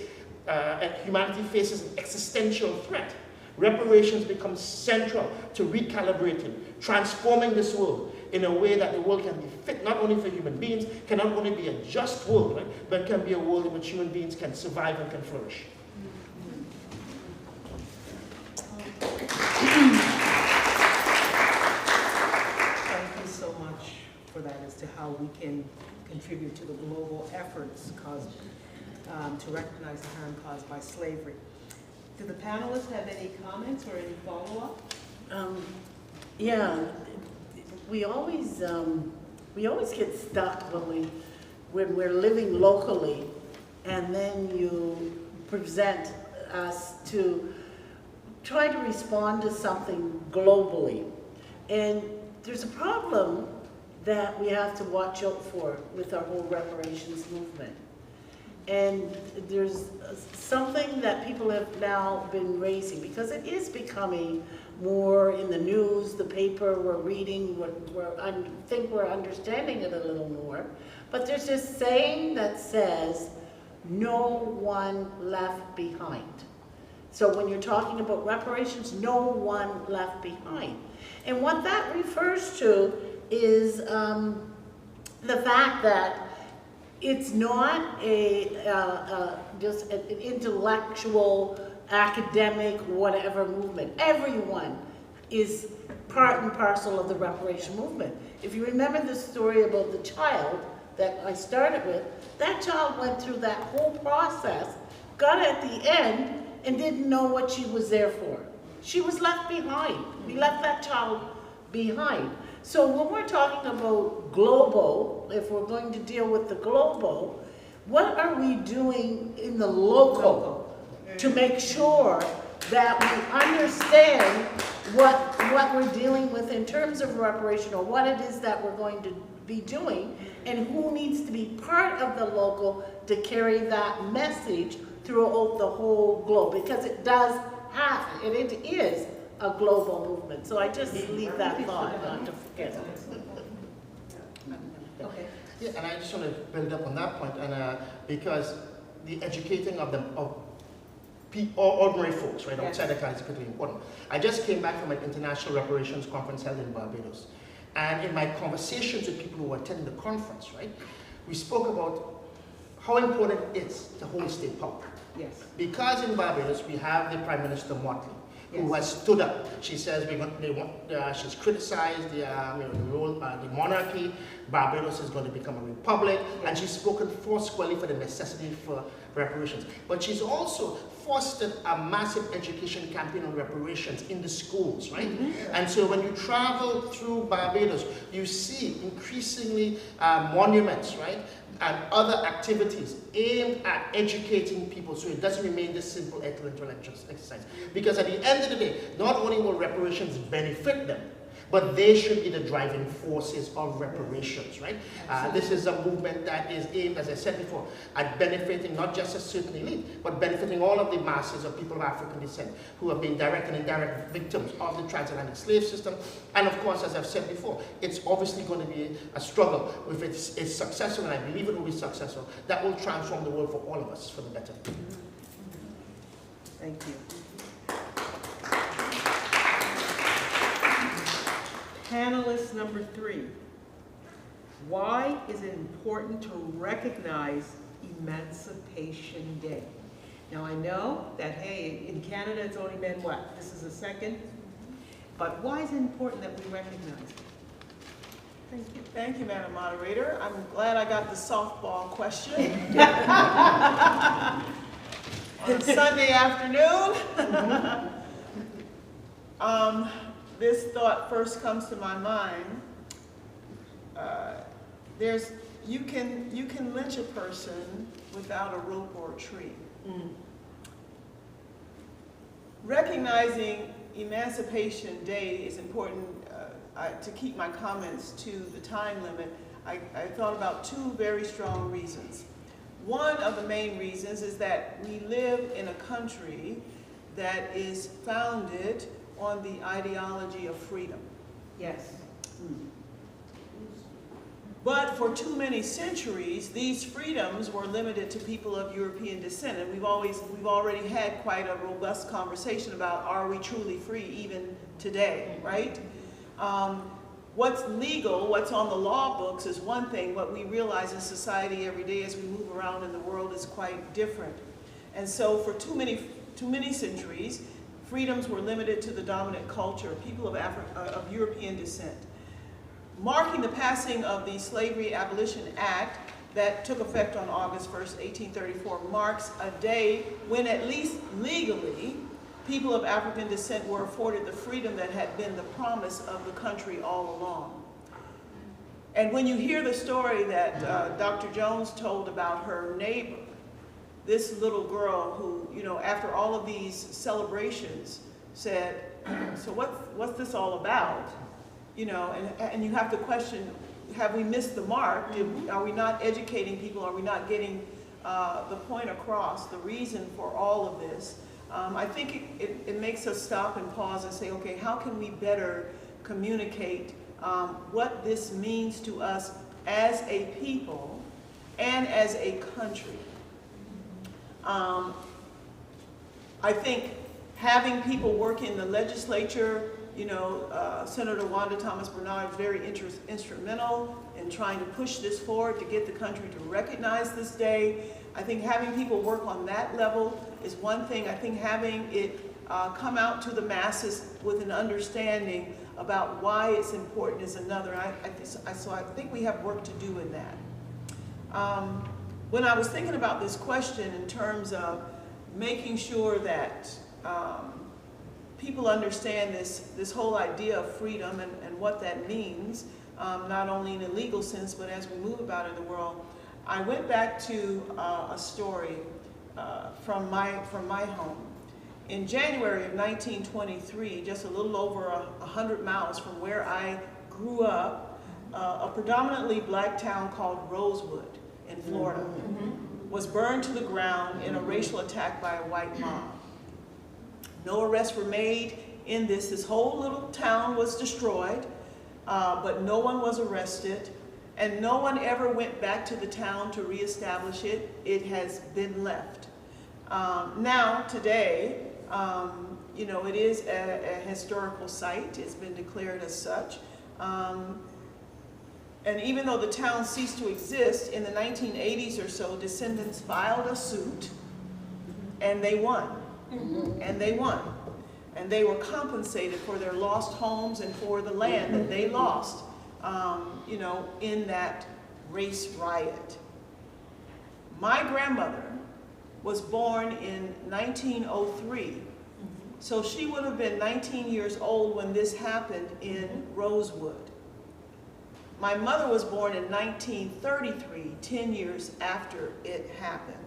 humanity faces an existential threat, reparations become central to recalibrating, transforming this world in a way that the world can be fit not only for human beings, can not only be a just world, right, but can be a world in which human beings can survive and can flourish. Thank you so much for that as to how we can contribute to the global efforts to recognize the harm caused by slavery. Do the panelists have any comments or any follow-up? Yeah, we always get stuck when we're living locally, and then you present us to try to respond to something globally. And there's a problem that we have to watch out for with our whole reparations movement. And there's something that people have now been raising, because it is becoming more in the news, the paper, we're reading, I think we're understanding it a little more. But there's this saying that says, no one left behind. So when you're talking about reparations, no one left behind. And what that refers to is the fact that it's not just an intellectual, academic, whatever movement. Everyone is part and parcel of the reparation movement. If you remember the story about the child that I started with, that child went through that whole process, got at the end, and didn't know what she was there for. She was left behind. We left that child behind. So when we're talking about global, if we're going to deal with the global, what are we doing in the local to make sure that we understand what we're dealing with in terms of reparation, or what it is that we're going to be doing, and who needs to be part of the local to carry that message throughout the whole globe, because it does have, and it is a global movement. So I just leave that thought, not to forget it. Okay. Yeah, and I just want to build up on that point, and because the educating of ordinary folks, right, outside the country is particularly important. I just came back from an international reparations conference held in Barbados, and in my conversations with people who were attending the conference, right, we spoke about how important it is to hold state power. Yes. Because in Barbados we have the Prime Minister Motley, who has stood up. She says she's criticized the monarchy. Barbados is going to become a republic, and she's spoken forcefully for the necessity for reparations. But she's also fostered a massive education campaign on reparations in the schools, right? And so when you travel through Barbados, you see increasingly monuments, right? And other activities aimed at educating people so it doesn't remain this simple intellectual exercise. Because at the end of the day, not only will reparations benefit them, but they should be the driving forces of reparations, right? This is a movement that is aimed, as I said before, at benefiting not just a certain elite, but benefiting all of the masses of people of African descent who have been direct and indirect victims of the transatlantic slave system. And of course, as I've said before, it's obviously going to be a struggle. If it's successful, and I believe it will be successful, that will transform the world for all of us for the better. Thank you. Panelist number 3. Why is it important to recognize Emancipation Day? Now I know that, hey, in Canada it's only been what? This is the second? But why is it important that we recognize it? Thank you. Thank you, Madam Moderator. I'm glad I got the softball question. On Sunday afternoon. This thought first comes to my mind. You can lynch a person without a rope or a tree. Recognizing Emancipation Day is important. To keep my comments to the time limit, I thought about 2 very strong reasons. One of the main reasons is that we live in a country that is founded on the ideology of freedom. Yes. But for too many centuries, these freedoms were limited to people of European descent, and we've already had quite a robust conversation about, are we truly free even today, right? What's legal, what's on the law books is one thing. What we realize in society every day as we move around in the world is quite different. And so for too many centuries, freedoms were limited to the dominant culture, people of European descent. Marking the passing of the Slavery Abolition Act that took effect on August 1st, 1834, marks a day when, at least legally, people of African descent were afforded the freedom that had been the promise of the country all along. And when you hear the story that Dr. Jones told about her neighbor, this little girl who, after all of these celebrations said, so what's this all about? And you have to question, have we missed the mark? Are we not educating people? Are we not getting the point across, the reason for all of this? I think it makes us stop and pause and say, okay, how can we better communicate what this means to us as a people and as a country? I think having people work in the legislature, Senator Rhonda Thomas Bernard is very instrumental in trying to push this forward to get the country to recognize this day. I think having people work on that level is one thing. I think having it come out to the masses with an understanding about why it's important is another. So I think we have work to do in that. When I was thinking about this question in terms of making sure that people understand this whole idea of freedom and what that means, not only in a legal sense, but as we move about in the world, I went back to a story from my home. in January of 1923, just a little over 100 miles from where I grew up, a predominantly black town called Rosewood in Florida was burned to the ground in a racial attack by a white mob. No arrests were made in this. This whole little town was destroyed, but no one was arrested, and no one ever went back to the town to reestablish it. It has been left. Now, today, you know, it is a historical site. It's been declared as such. And even though the town ceased to exist, in the 1980s or so, descendants filed a suit, and they won. And they won. And they were compensated for their lost homes and for the land that they lost, you know, in that race riot. My grandmother was born in 1903, so she would have been 19 years old when this happened in Rosewood. My mother was born in 1933, 10 years after it happened.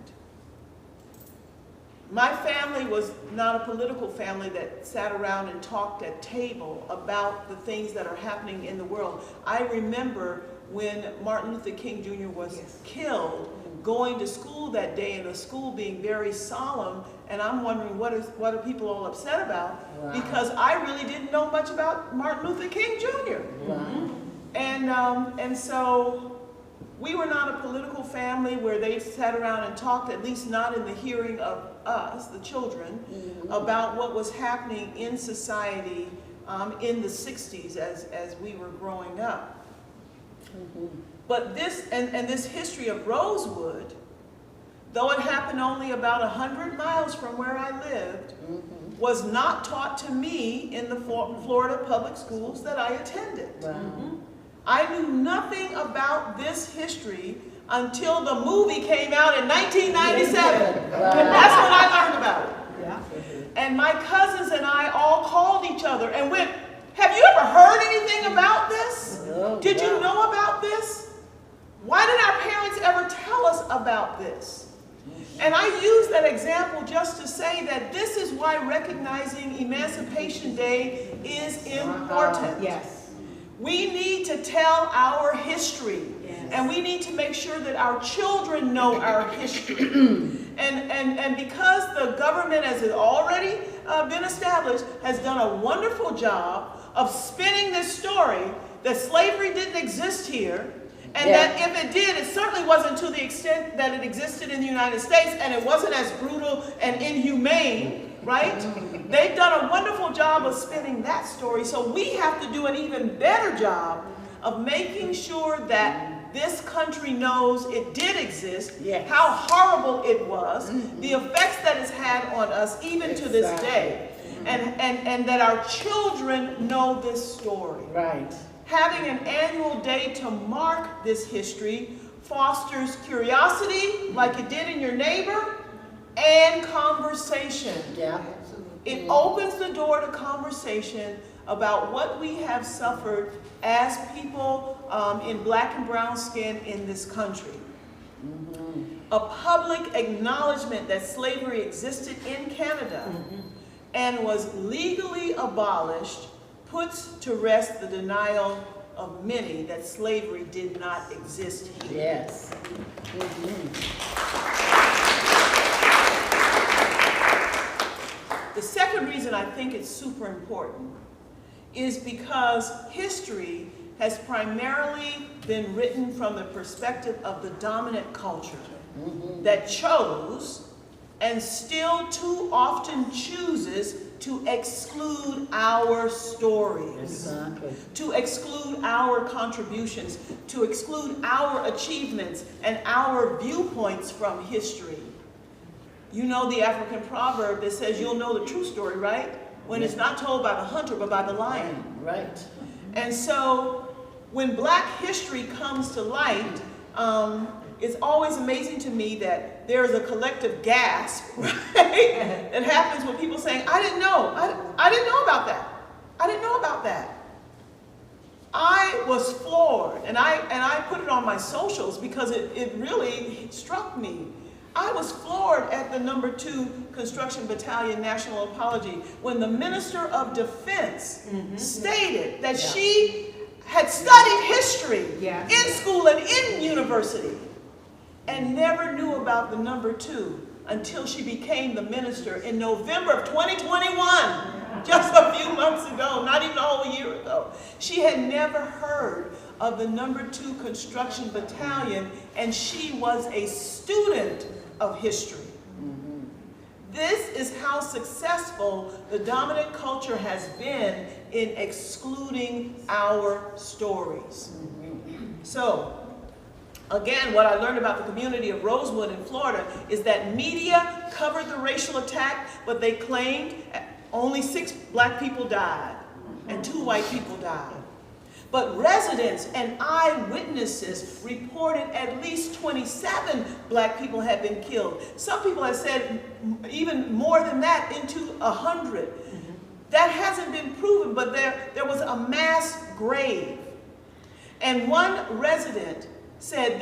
My family was not a political family that sat around and talked at table about the things that are happening in the world. I remember when Martin Luther King Jr. was killed, going to school that day and the school being very solemn, and I'm wondering what are people all upset about? Wow. Because I really didn't know much about Martin Luther King Jr. Wow. And so we were not a political family where they sat around and talked, at least not in the hearing of us, the children, about what was happening in society in the 60s as we were growing up. But this, and this history of Rosewood, though it happened only about 100 miles from where I lived, was not taught to me in the Florida public schools that I attended. I knew nothing about this history until the movie came out in 1997. That's when I learned about it. And my cousins and I all called each other and went, have you ever heard anything about this? Did you know about this? Why did our parents ever tell us about this? And I use that example just to say that this is why recognizing Emancipation Day is important. Yes. We need to tell our history, and we need to make sure that our children know our history. And because the government, as it already been established, has done a wonderful job of spinning this story that slavery didn't exist here, and that if it did, it certainly wasn't to the extent that it existed in the United States, and it wasn't as brutal and inhumane, right? They've done a wonderful job of spinning that story, so we have to do an even better job of making sure that this country knows it did exist, how horrible it was, the effects that it's had on us even to this day, and that our children know this story. Right. Having an annual day to mark this history fosters curiosity, like it did in your neighbor, and conversation. Yeah. It opens the door to conversation about what we have suffered as people in black and brown skin in this country. A public acknowledgement that slavery existed in Canada and was legally abolished puts to rest the denial of many that slavery did not exist here. Yes. The second reason I think it's super important is because history has primarily been written from the perspective of the dominant culture that chose and still too often chooses to exclude our stories, to exclude our contributions, to exclude our achievements and our viewpoints from history. You know the African proverb that says you'll know the true story, right? When it's not told by the hunter, but by the lion. Right. And so when black history comes to light, it's always amazing to me that there is a collective gasp, right? That happens when people saying, I didn't know. I didn't know about that. I didn't know about that. I was floored, and I put it on my socials because it really struck me. I was floored at the No. 2 Construction Battalion National Apology when the Minister of Defense stated that she had studied history in school and in university and never knew about the No. 2 until she became the minister in November of 2021, just a few months ago, not even a whole year ago. She had never heard of the No. 2 Construction Battalion, and she was a student of history. This is how successful the dominant culture has been in excluding our stories. So, again, what I learned about the community of Rosewood in Florida is that media covered the racial attack, but they claimed only 6 black people died and 2 white people died. But residents and eyewitnesses reported at least 27 black people had been killed. Some people have said even more than that, into 100. That hasn't been proven, but there was a mass grave. And one resident said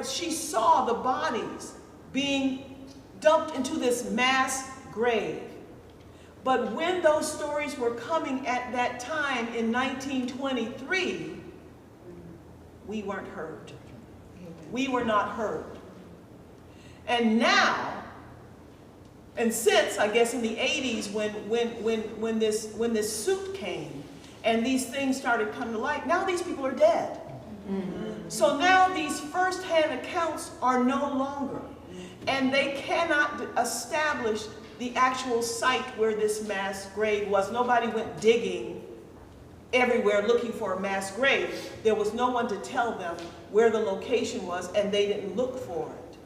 she saw the bodies being dumped into this mass grave. But when those stories were coming at that time in 1923, we weren't heard. We were not heard. And now, and since, I guess in the 80s when this suit came and these things started coming to light, now these people are dead. So now these first-hand accounts are no longer, and they cannot establish the actual site where this mass grave was. Nobody went digging everywhere looking for a mass grave. There was no one to tell them where the location was, and they didn't look for it.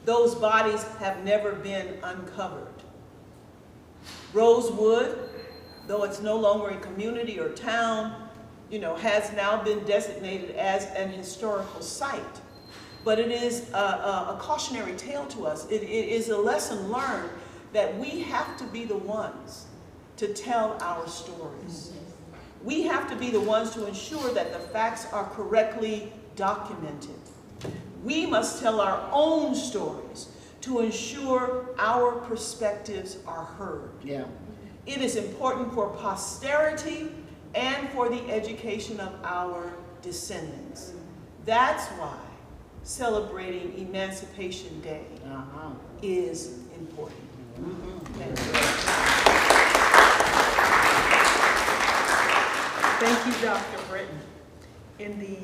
Those bodies have never been uncovered. Rosewood, though it's no longer a community or town, has now been designated as an historical site. But it is a cautionary tale to us. It is a lesson learned that we have to be the ones to tell our stories. We have to be the ones to ensure that the facts are correctly documented. We must tell our own stories to ensure our perspectives are heard. Yeah. It is important for posterity and for the education of our descendants. That's why celebrating Emancipation Day is important. Thank you, Dr. Britton. In the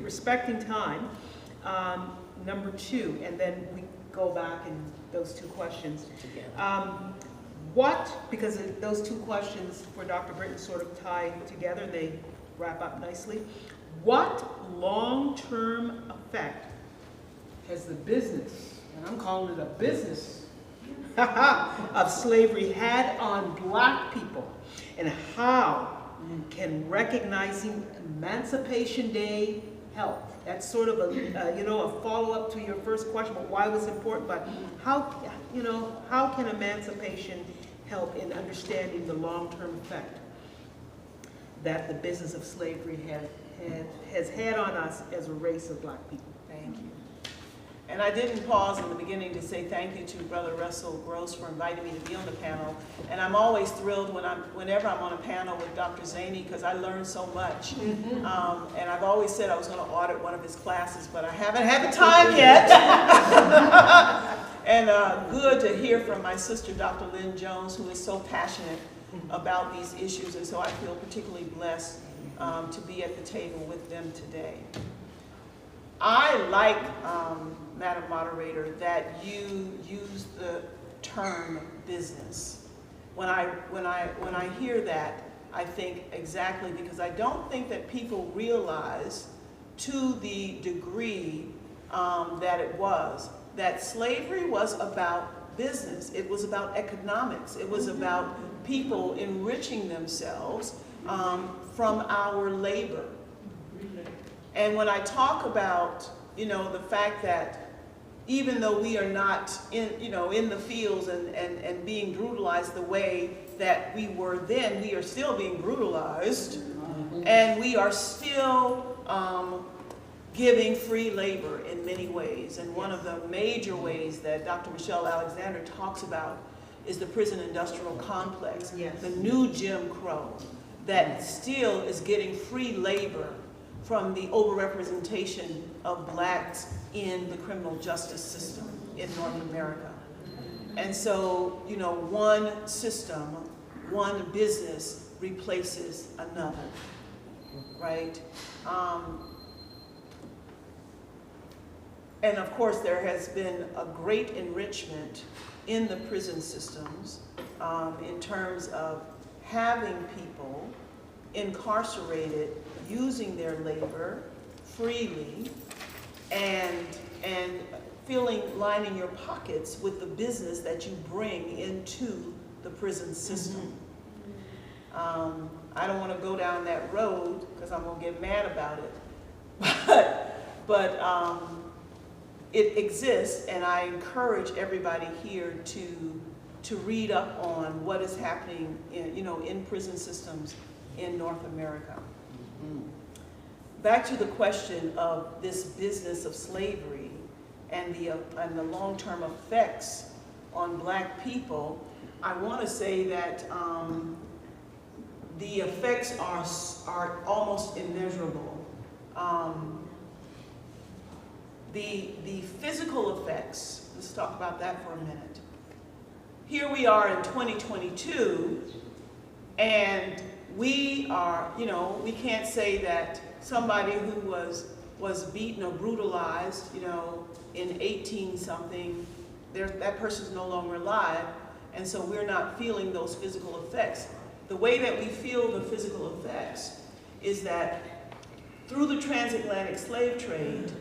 respecting time, number 2, and then we go back in those 2 questions. Because those 2 questions for Dr. Britton sort of tie together, they wrap up nicely. What long-term effect has the business, and I'm calling it a business, of slavery had on black people? And how can recognizing Emancipation Day help? That's sort of a follow-up to your first question, but why was it important? But how can emancipation help in understanding the long-term effect that the business of slavery has had on us as a race of black people? Thank you. And I didn't pause in the beginning to say thank you to Brother Russell Gross for inviting me to be on the panel. And I'm always thrilled whenever I'm on a panel with Dr. Saney, because I learn so much. And I've always said I was going to audit one of his classes, but I haven't had the time yet. And good to hear from my sister, Dr. Lynn Jones, who is so passionate about these issues. And so I feel particularly blessed to be at the table with them today. I like, Madam Moderator, that you use the term business. When I hear that, I think exactly, because I don't think that people realize to the degree that slavery was about business. It was about economics. It was about people enriching themselves from our labor. And when I talk about, the fact that even though we are not in the fields and being brutalized the way that we were then, we are still being brutalized, and we are still giving free labor in many ways. And one of the major ways that Dr. Michelle Alexander talks about is the prison industrial complex, the new Jim Crow that still is getting free labor from the overrepresentation of blacks in the criminal justice system in North America. And so, you know, one system, one business replaces another, right? And of course, there has been a great enrichment in the prison systems in terms of having people incarcerated using their labor freely and lining your pockets with the business that you bring into the prison system. I don't want to go down that road because I'm going to get mad about it, but it exists, and I encourage everybody here to read up on what is happening in prison systems in North America. Back to the question of this business of slavery and the long-term effects on black people, I want to say that the effects are almost immeasurable. The physical effects, let's talk about that for a minute. Here we are in 2022, and we are, we can't say that somebody who was beaten or brutalized, in 18-something, that person's no longer alive, and so we're not feeling those physical effects. The way that we feel the physical effects is that through the transatlantic slave trade,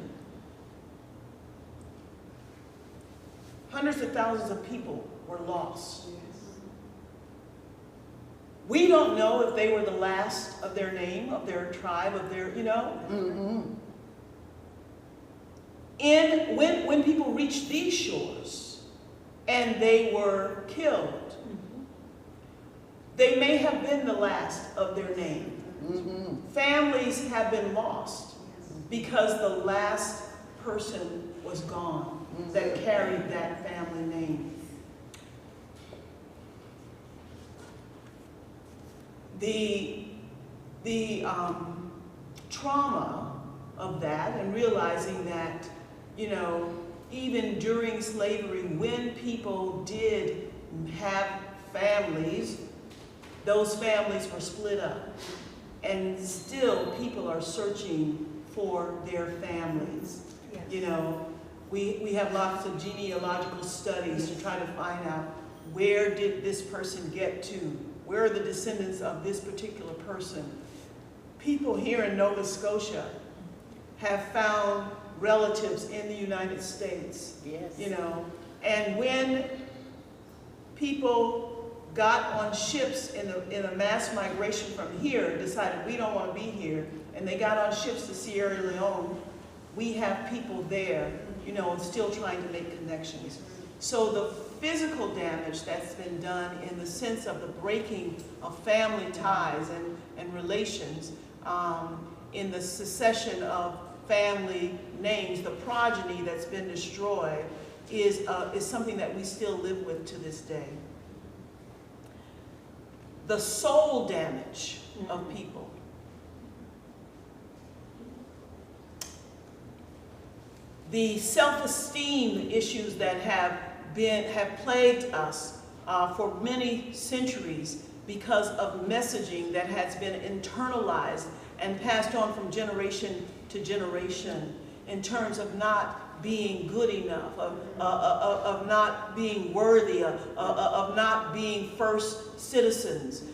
hundreds of thousands of people were lost. We don't know if they were the last of their name, of their tribe, of their, When people reached these shores and they were killed, they may have been the last of their name. Families have been lost because the last person was gone that carried that family name. The trauma of that, and realizing that, even during slavery, when people did have families, those families were split up. And still people are searching for their families. We have lots of genealogical studies to try to find out where did this person get to? Where are the descendants of this particular person? People here in Nova Scotia have found relatives in the United States. And when people got on ships in a mass migration from here, decided we don't want to be here, and they got on ships to Sierra Leone, we have people there, and still trying to make connections. So the physical damage that's been done in the sense of the breaking of family ties and relations, in the secession of family names, the progeny that's been destroyed is something that we still live with to this day. The soul damage of people. The self-esteem issues that have plagued us for many centuries because of messaging that has been internalized and passed on from generation to generation in terms of not being good enough, of not being worthy, of not being first citizens.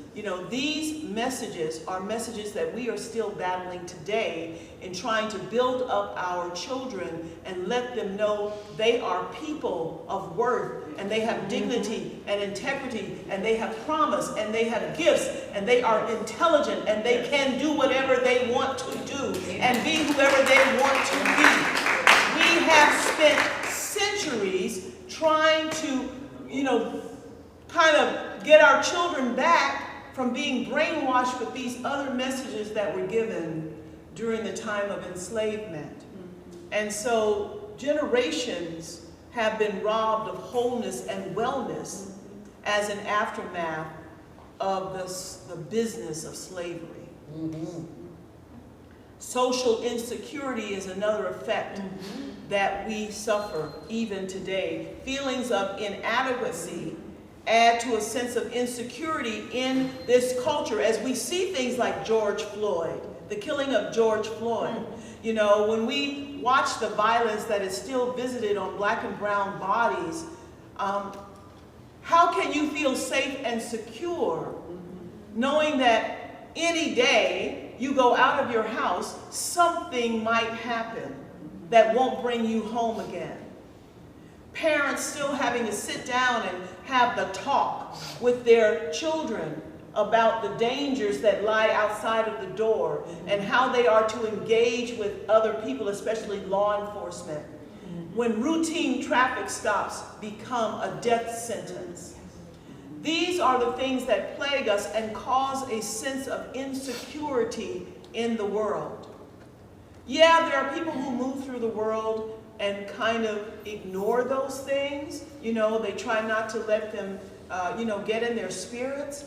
These messages are messages that we are still battling today in trying to build up our children and let them know they are people of worth, and they have dignity and integrity, and they have promise, and they have gifts, and they are intelligent, and they can do whatever they want to do and be whoever they want to be. We have spent centuries trying to, kind of get our children back from being brainwashed with these other messages that were given during the time of enslavement. And so generations have been robbed of wholeness and wellness as an aftermath of the business of slavery. Social insecurity is another effect that we suffer even today. Feelings of inadequacy add to a sense of insecurity in this culture as we see things like George Floyd, the killing of George Floyd. You know, when we watch the violence that is still visited on black and brown bodies, how can you feel safe and secure knowing that any day you go out of your house, something might happen that won't bring you home again? Parents still having to sit down and have the talk with their children about the dangers that lie outside of the door and how they are to engage with other people, especially law enforcement. When routine traffic stops become a death sentence. These are the things that plague us and cause a sense of insecurity in the world. Yeah, there are people who move through the world and kind of ignore those things. You know, they try not to let them, get in their spirits.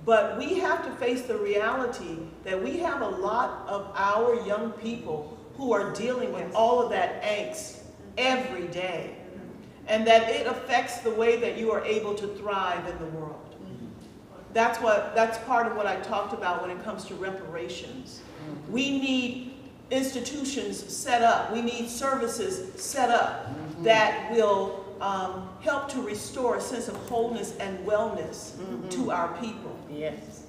But we have to face the reality that we have a lot of our young people who are dealing with all of that angst every day. And that it affects the way that you are able to thrive in the world. That's part of what I talked about when it comes to reparations. We need institutions set up. We need services set up that will help to restore a sense of wholeness and wellness to our people. Yes.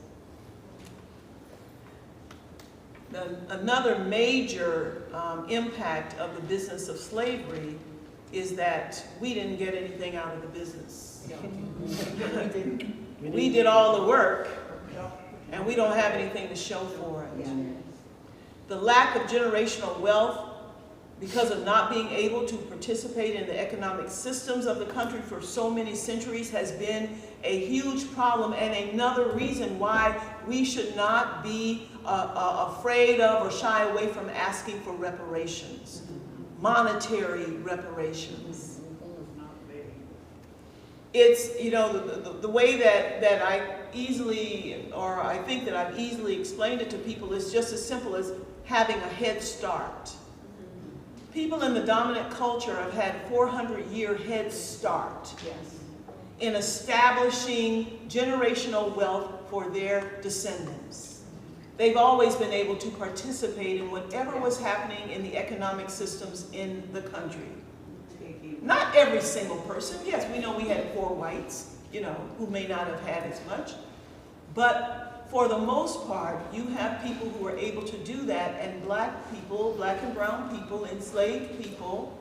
Another major impact of the business of slavery is that we didn't get anything out of the business. We did all the work, and we don't have anything to show for it. The lack of generational wealth because of not being able to participate in the economic systems of the country for so many centuries has been a huge problem, and another reason why we should not be afraid of or shy away from asking for reparations, monetary reparations. It's, you know, the way that I easily, or I think that I've easily explained it to people is just as simple as having a head start. People in the dominant culture have had 400-year head start in establishing generational wealth for their descendants. They've always been able to participate in whatever was happening in the economic systems in the country. Not every single person. Yes, we know we had poor whites, you know, who may not have had as much. But for the most part, you have people who are able to do that, and black people, black and brown people, enslaved people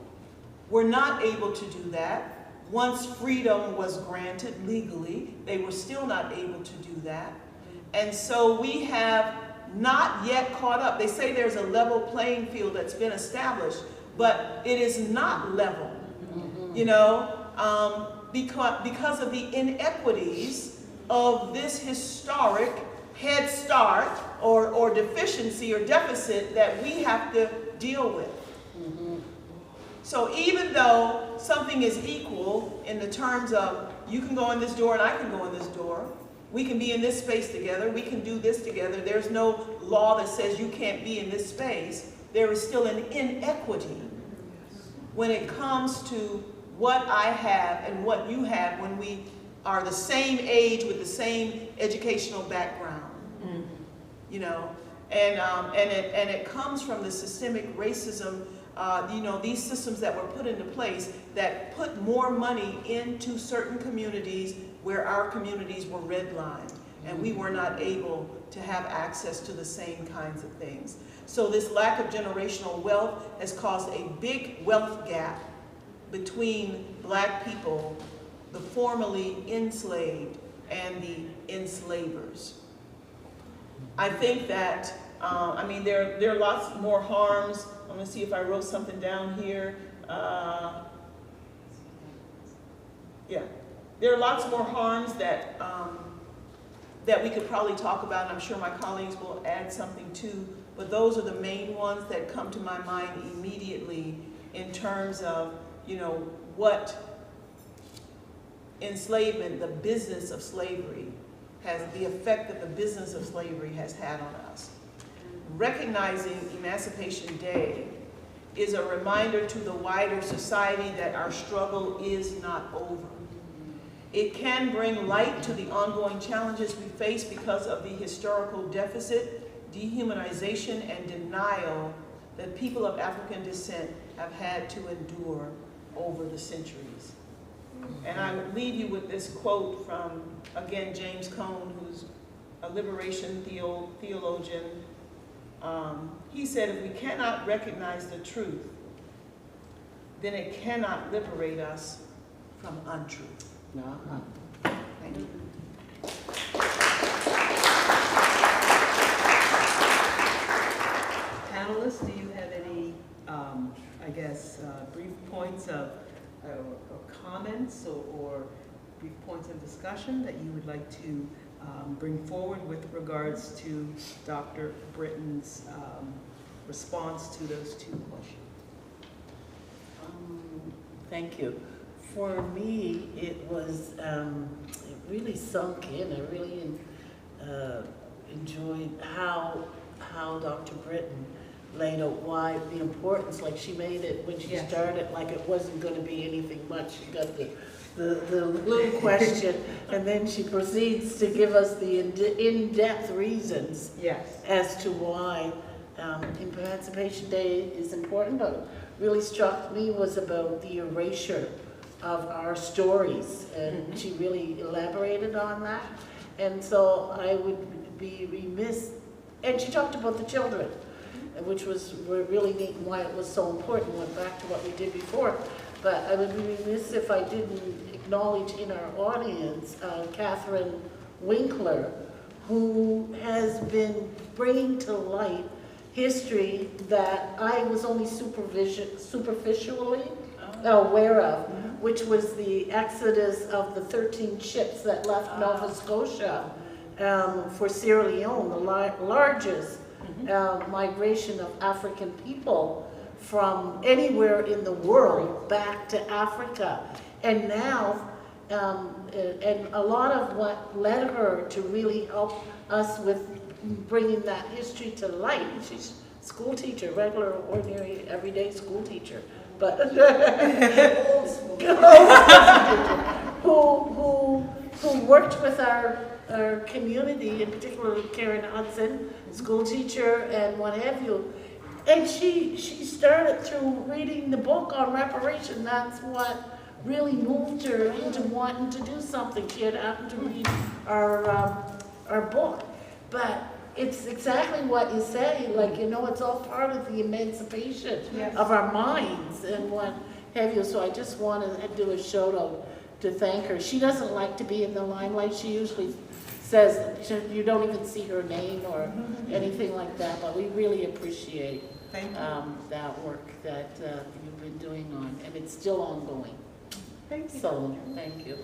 were not able to do that. Once freedom was granted legally, they were still not able to do that. And so we have not yet caught up. They say there's a level playing field that's been established, but it is not level, you know, because of the inequities of this historic head start or deficiency or deficit that we have to deal with. So even though something is equal in the terms of you can go in this door and I can go in this door, we can be in this space together, we can do this together, there's no law that says you can't be in this space, there is still an inequity when it comes to what I have and what you have when we are the same age with the same educational background. You know, and it comes from the systemic racism, you know, these systems that were put into place that put more money into certain communities where our communities were redlined and we were not able to have access to the same kinds of things. So this lack of generational wealth has caused a big wealth gap between black people, the formerly enslaved, and the enslavers. I think that, I mean, there are lots more harms. I'm going to see if I wrote something down here. Yeah, there are lots more harms that we could probably talk about, and I'm sure my colleagues will add something to but those are the main ones that come to my mind immediately in terms of, you know, what enslavement, the business of slavery, the effect that the business of slavery has had on us. Recognizing Emancipation Day is a reminder to the wider society that our struggle is not over. It can bring light to the ongoing challenges we face because of the historical deficit, dehumanization, and denial that people of African descent have had to endure over the centuries. And I would leave you with this quote from, again, James Cone, who's a liberation theologian. He said, if we cannot recognize the truth, then it cannot liberate us from untruth. Thank you. Panelists, do you have any, I guess, brief points of or comments or brief points of discussion that you would like to bring forward with regards to Dr. Britton's response to those two questions? Thank you. For me, it was, it really sunk in. I really enjoyed how Dr. Britton laid out why the importance, like she made it when she started, like it wasn't going to be anything much. She got the little question, and then she proceeds to give us the in-depth reasons as to why Emancipation Day is important. But really struck me was about the erasure of our stories, and she really elaborated on that. And so I would be remiss, and she talked about the children, which was really neat and why it was so important. Went back to what we did before. But I would be remiss if I didn't acknowledge in our audience Catherine Winkler, who has been bringing to light history that I was only superficially aware of, which was the exodus of the 13 ships that left Nova Scotia for Sierra Leone, the largest migration of African people from anywhere in the world back to Africa. And now, and a lot of what led her to really help us with bringing that history to light, she's a school teacher, regular, ordinary, everyday school teacher, but who worked with our community, in particular Karen Hudson, school teacher and what have you. And she started through reading the book on reparations. That's what really moved her into wanting to do something. She had happened to read our book. But it's exactly what you say, like, you know, it's all part of the emancipation of our minds and what have you. So I just want to do a shout out to thank her. She doesn't like to be in the limelight. She usually says you don't even see her name or anything like that, but we really appreciate that work that you've been doing on, and it's still ongoing. Thank you. So, thank you.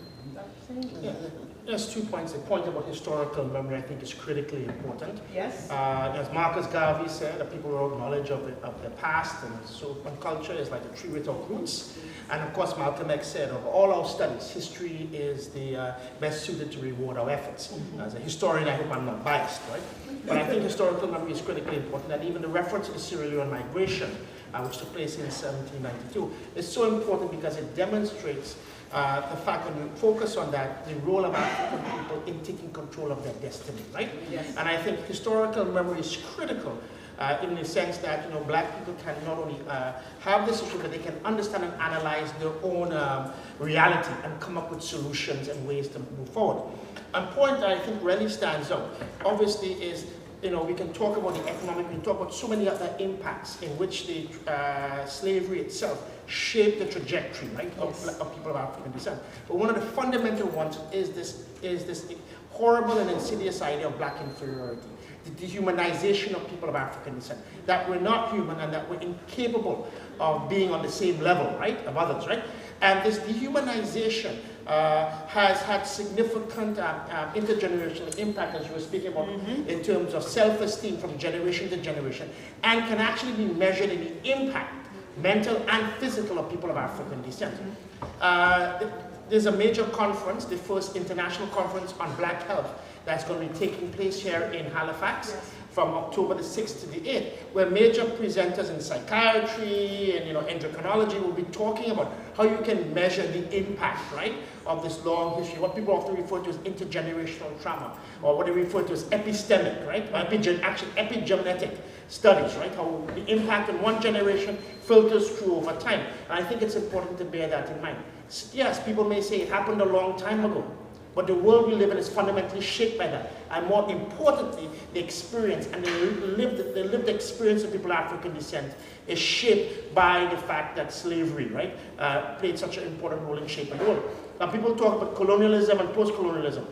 There's 2 points. The point about historical memory, I think, is critically important. Yes. As Marcus Garvey said, that people wrote knowledge of the past, and so when culture is like a tree without roots. And of course, Malcolm X said, of all our studies, history is the best suited to reward our efforts. As a historian, I hope I'm not biased, right? But I think historical memory is critically important, and even the reference to the Sierra Leone migration, which took place in 1792, is so important because it demonstrates the fact, when you focus on that, the role of African people in taking control of their destiny, right? Yes. And I think historical memory is critical in the sense that, you know, black people can not only have this issue, but they can understand and analyze their own reality and come up with solutions and ways to move forward. A point that I think really stands out, obviously, is, you know, we can talk about the economic, we can talk about so many other impacts in which the slavery itself shaped the trajectory, right, of people of African descent. But one of the fundamental ones is this horrible and insidious idea of black inferiority, the dehumanization of people of African descent, that we're not human and that we're incapable of being on the same level, right, of others, right? And this dehumanization has had significant intergenerational impact, as you were speaking about, in terms of self-esteem from generation to generation, and can actually be measured in the impact, mental and physical, of people of African descent. There's a major conference, the first international conference on Black health, that's going to be taking place here in Halifax from October the 6th to the 8th, where major presenters in psychiatry and endocrinology will be talking about how you can measure the impact, right, of this long history, what people often refer to as intergenerational trauma, or what they refer to as epistemic, right, actually epigenetic studies, right, how the impact in one generation filters through over time. And I think it's important to bear that in mind. Yes, people may say it happened a long time ago, but the world we live in is fundamentally shaped by that. And more importantly, the experience and the lived experience of people of African descent is shaped by the fact that slavery, right, played such an important role in shaping the world. Now, people talk about colonialism and post-colonialism.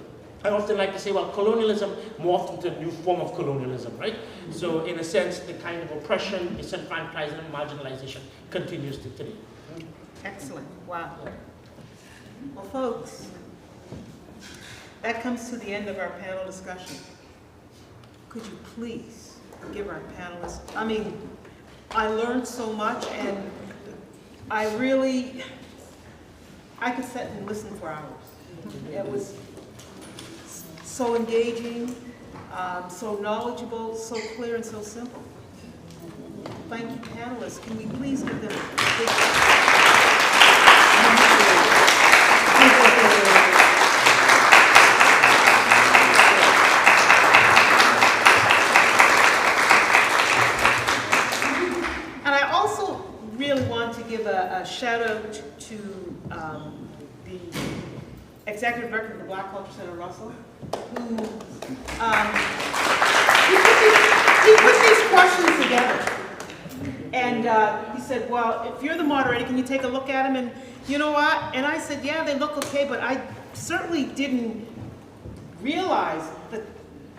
I often like to say, well, colonialism morphed into a new form of colonialism, right? So, in a sense, the kind of oppression, disenfranchisement, and marginalization continues to today. Excellent. Wow. Well, folks, that comes to the end of our panel discussion. Could you please give our panelists, I learned so much, and I could sit and listen for hours. It was so engaging, so knowledgeable, so clear, and so simple. Thank you, panelists. Can we please give them a big give a shout out to the Executive Director of the Black Culture Center, Russell, who he put these questions together. And he said, well, if you're the moderator, can you take a look at them? And you know what? And I said, yeah, they look okay, but I certainly didn't realize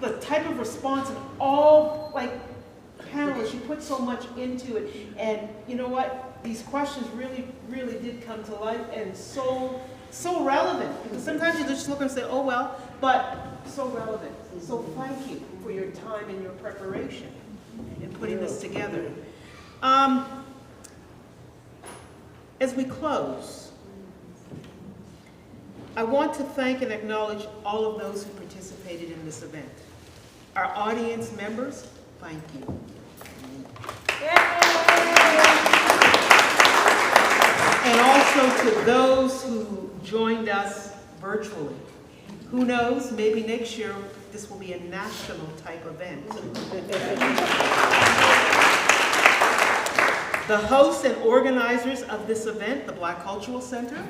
the type of response and all, panelists, you put so much into it. And you know what? These questions really, really did come to life, and so relevant. Because sometimes you just look and say, oh well, but so relevant. So thank you for your time and your preparation in putting this together. As we close, I want to thank and acknowledge all of those who participated in this event. Our audience members, thank you. And also to those who joined us virtually. Who knows, maybe next year this will be a national type event. The hosts and organizers of this event, the Black Cultural Center,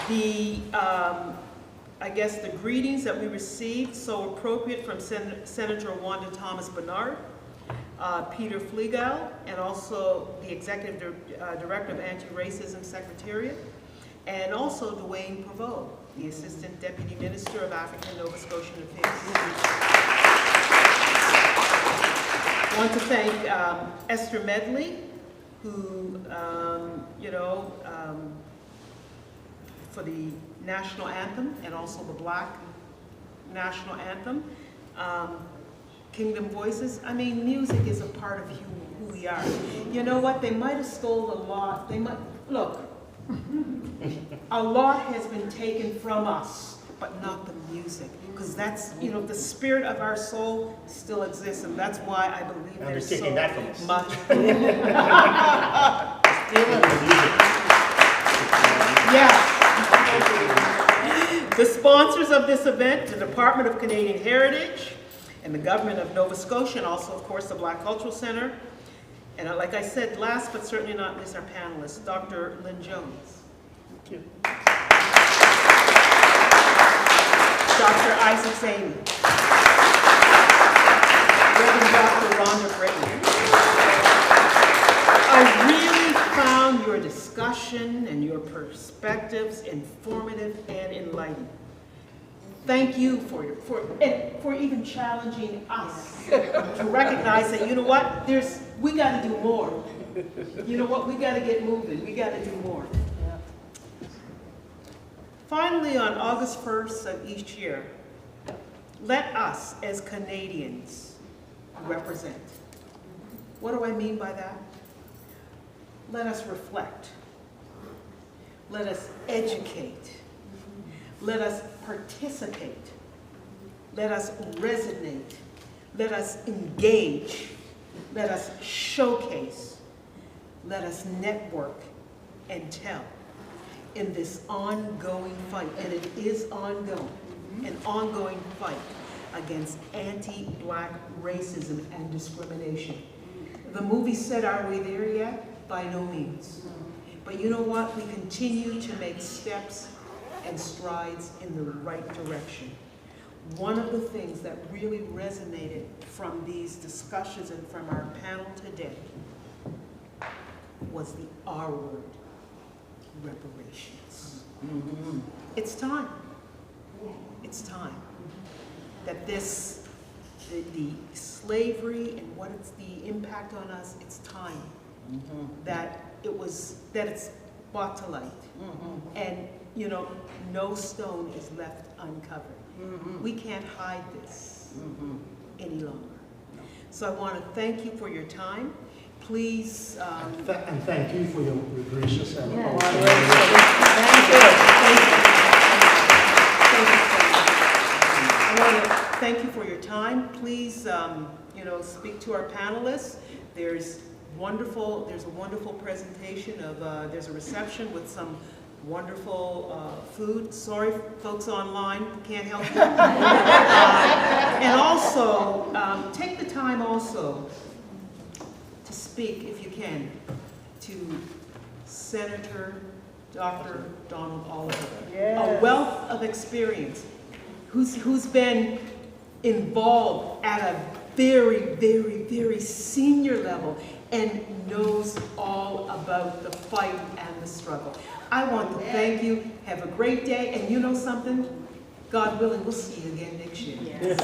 the greetings that we received, so appropriate, from Senator Rhonda Thomas Bernard, Peter Flegel, and also the Executive Director of Anti-Racism Secretariat, and also Dwayne Provo, the Assistant Deputy Minister of African Nova Scotian Affairs. I want to thank Esther Medley, who, for the national anthem and also the Black national anthem. Kingdom Voices, music is a part of who we are. You know what, they might have stole a lot, look, a lot has been taken from us, but not the music, because that's, the spirit of our soul still exists, and that's why I believe there's so much. Yeah. The sponsors of this event, the Department of Canadian Heritage, and the Government of Nova Scotia, and also, of course, the Black Cultural Center. And like I said, last but certainly not least, our panelists, Dr. Lynn Jones. Thank you. Dr. Isaac Saney. Reverend Dr. Rhonda Britton. I really found your discussion and your perspectives informative and enlightening. Thank you for even challenging us to recognize that, you know what, we got to do more. You know what? We got to get moving. We got to do more. Finally, on August 1st of each year, let us as Canadians represent. What do I mean by that? Let us reflect. Let us educate. Let us participate. Let us resonate. Let us engage. Let us showcase. Let us network and tell in this ongoing fight, and it is ongoing, an ongoing fight against anti-Black racism and discrimination. The movie said, are we there yet? By no means. But you know what? We continue to make steps and strides in the right direction. One of the things that really resonated from these discussions and from our panel today was the R word, reparations. It's time. It's time that this, the slavery and what it's the impact on us, it's time that it's brought to light. And you know, no stone is left uncovered. We can't hide this any longer. So I want to thank you for your time. Please. And thank you for your gracious and Thank you. I want to thank you for your time. Please, you know, speak to our panelists. There's a wonderful presentation of, there's a reception with some wonderful food. Sorry, folks online, can't help you. And also, take the time also to speak, if you can, to Senator Dr. Donald Oliver, a wealth of experience, who's been involved at a very, very, very senior level and knows all about the fight and the struggle. I want to thank you. Have a great day. And you know something? God willing, we'll see you again next year. Yes.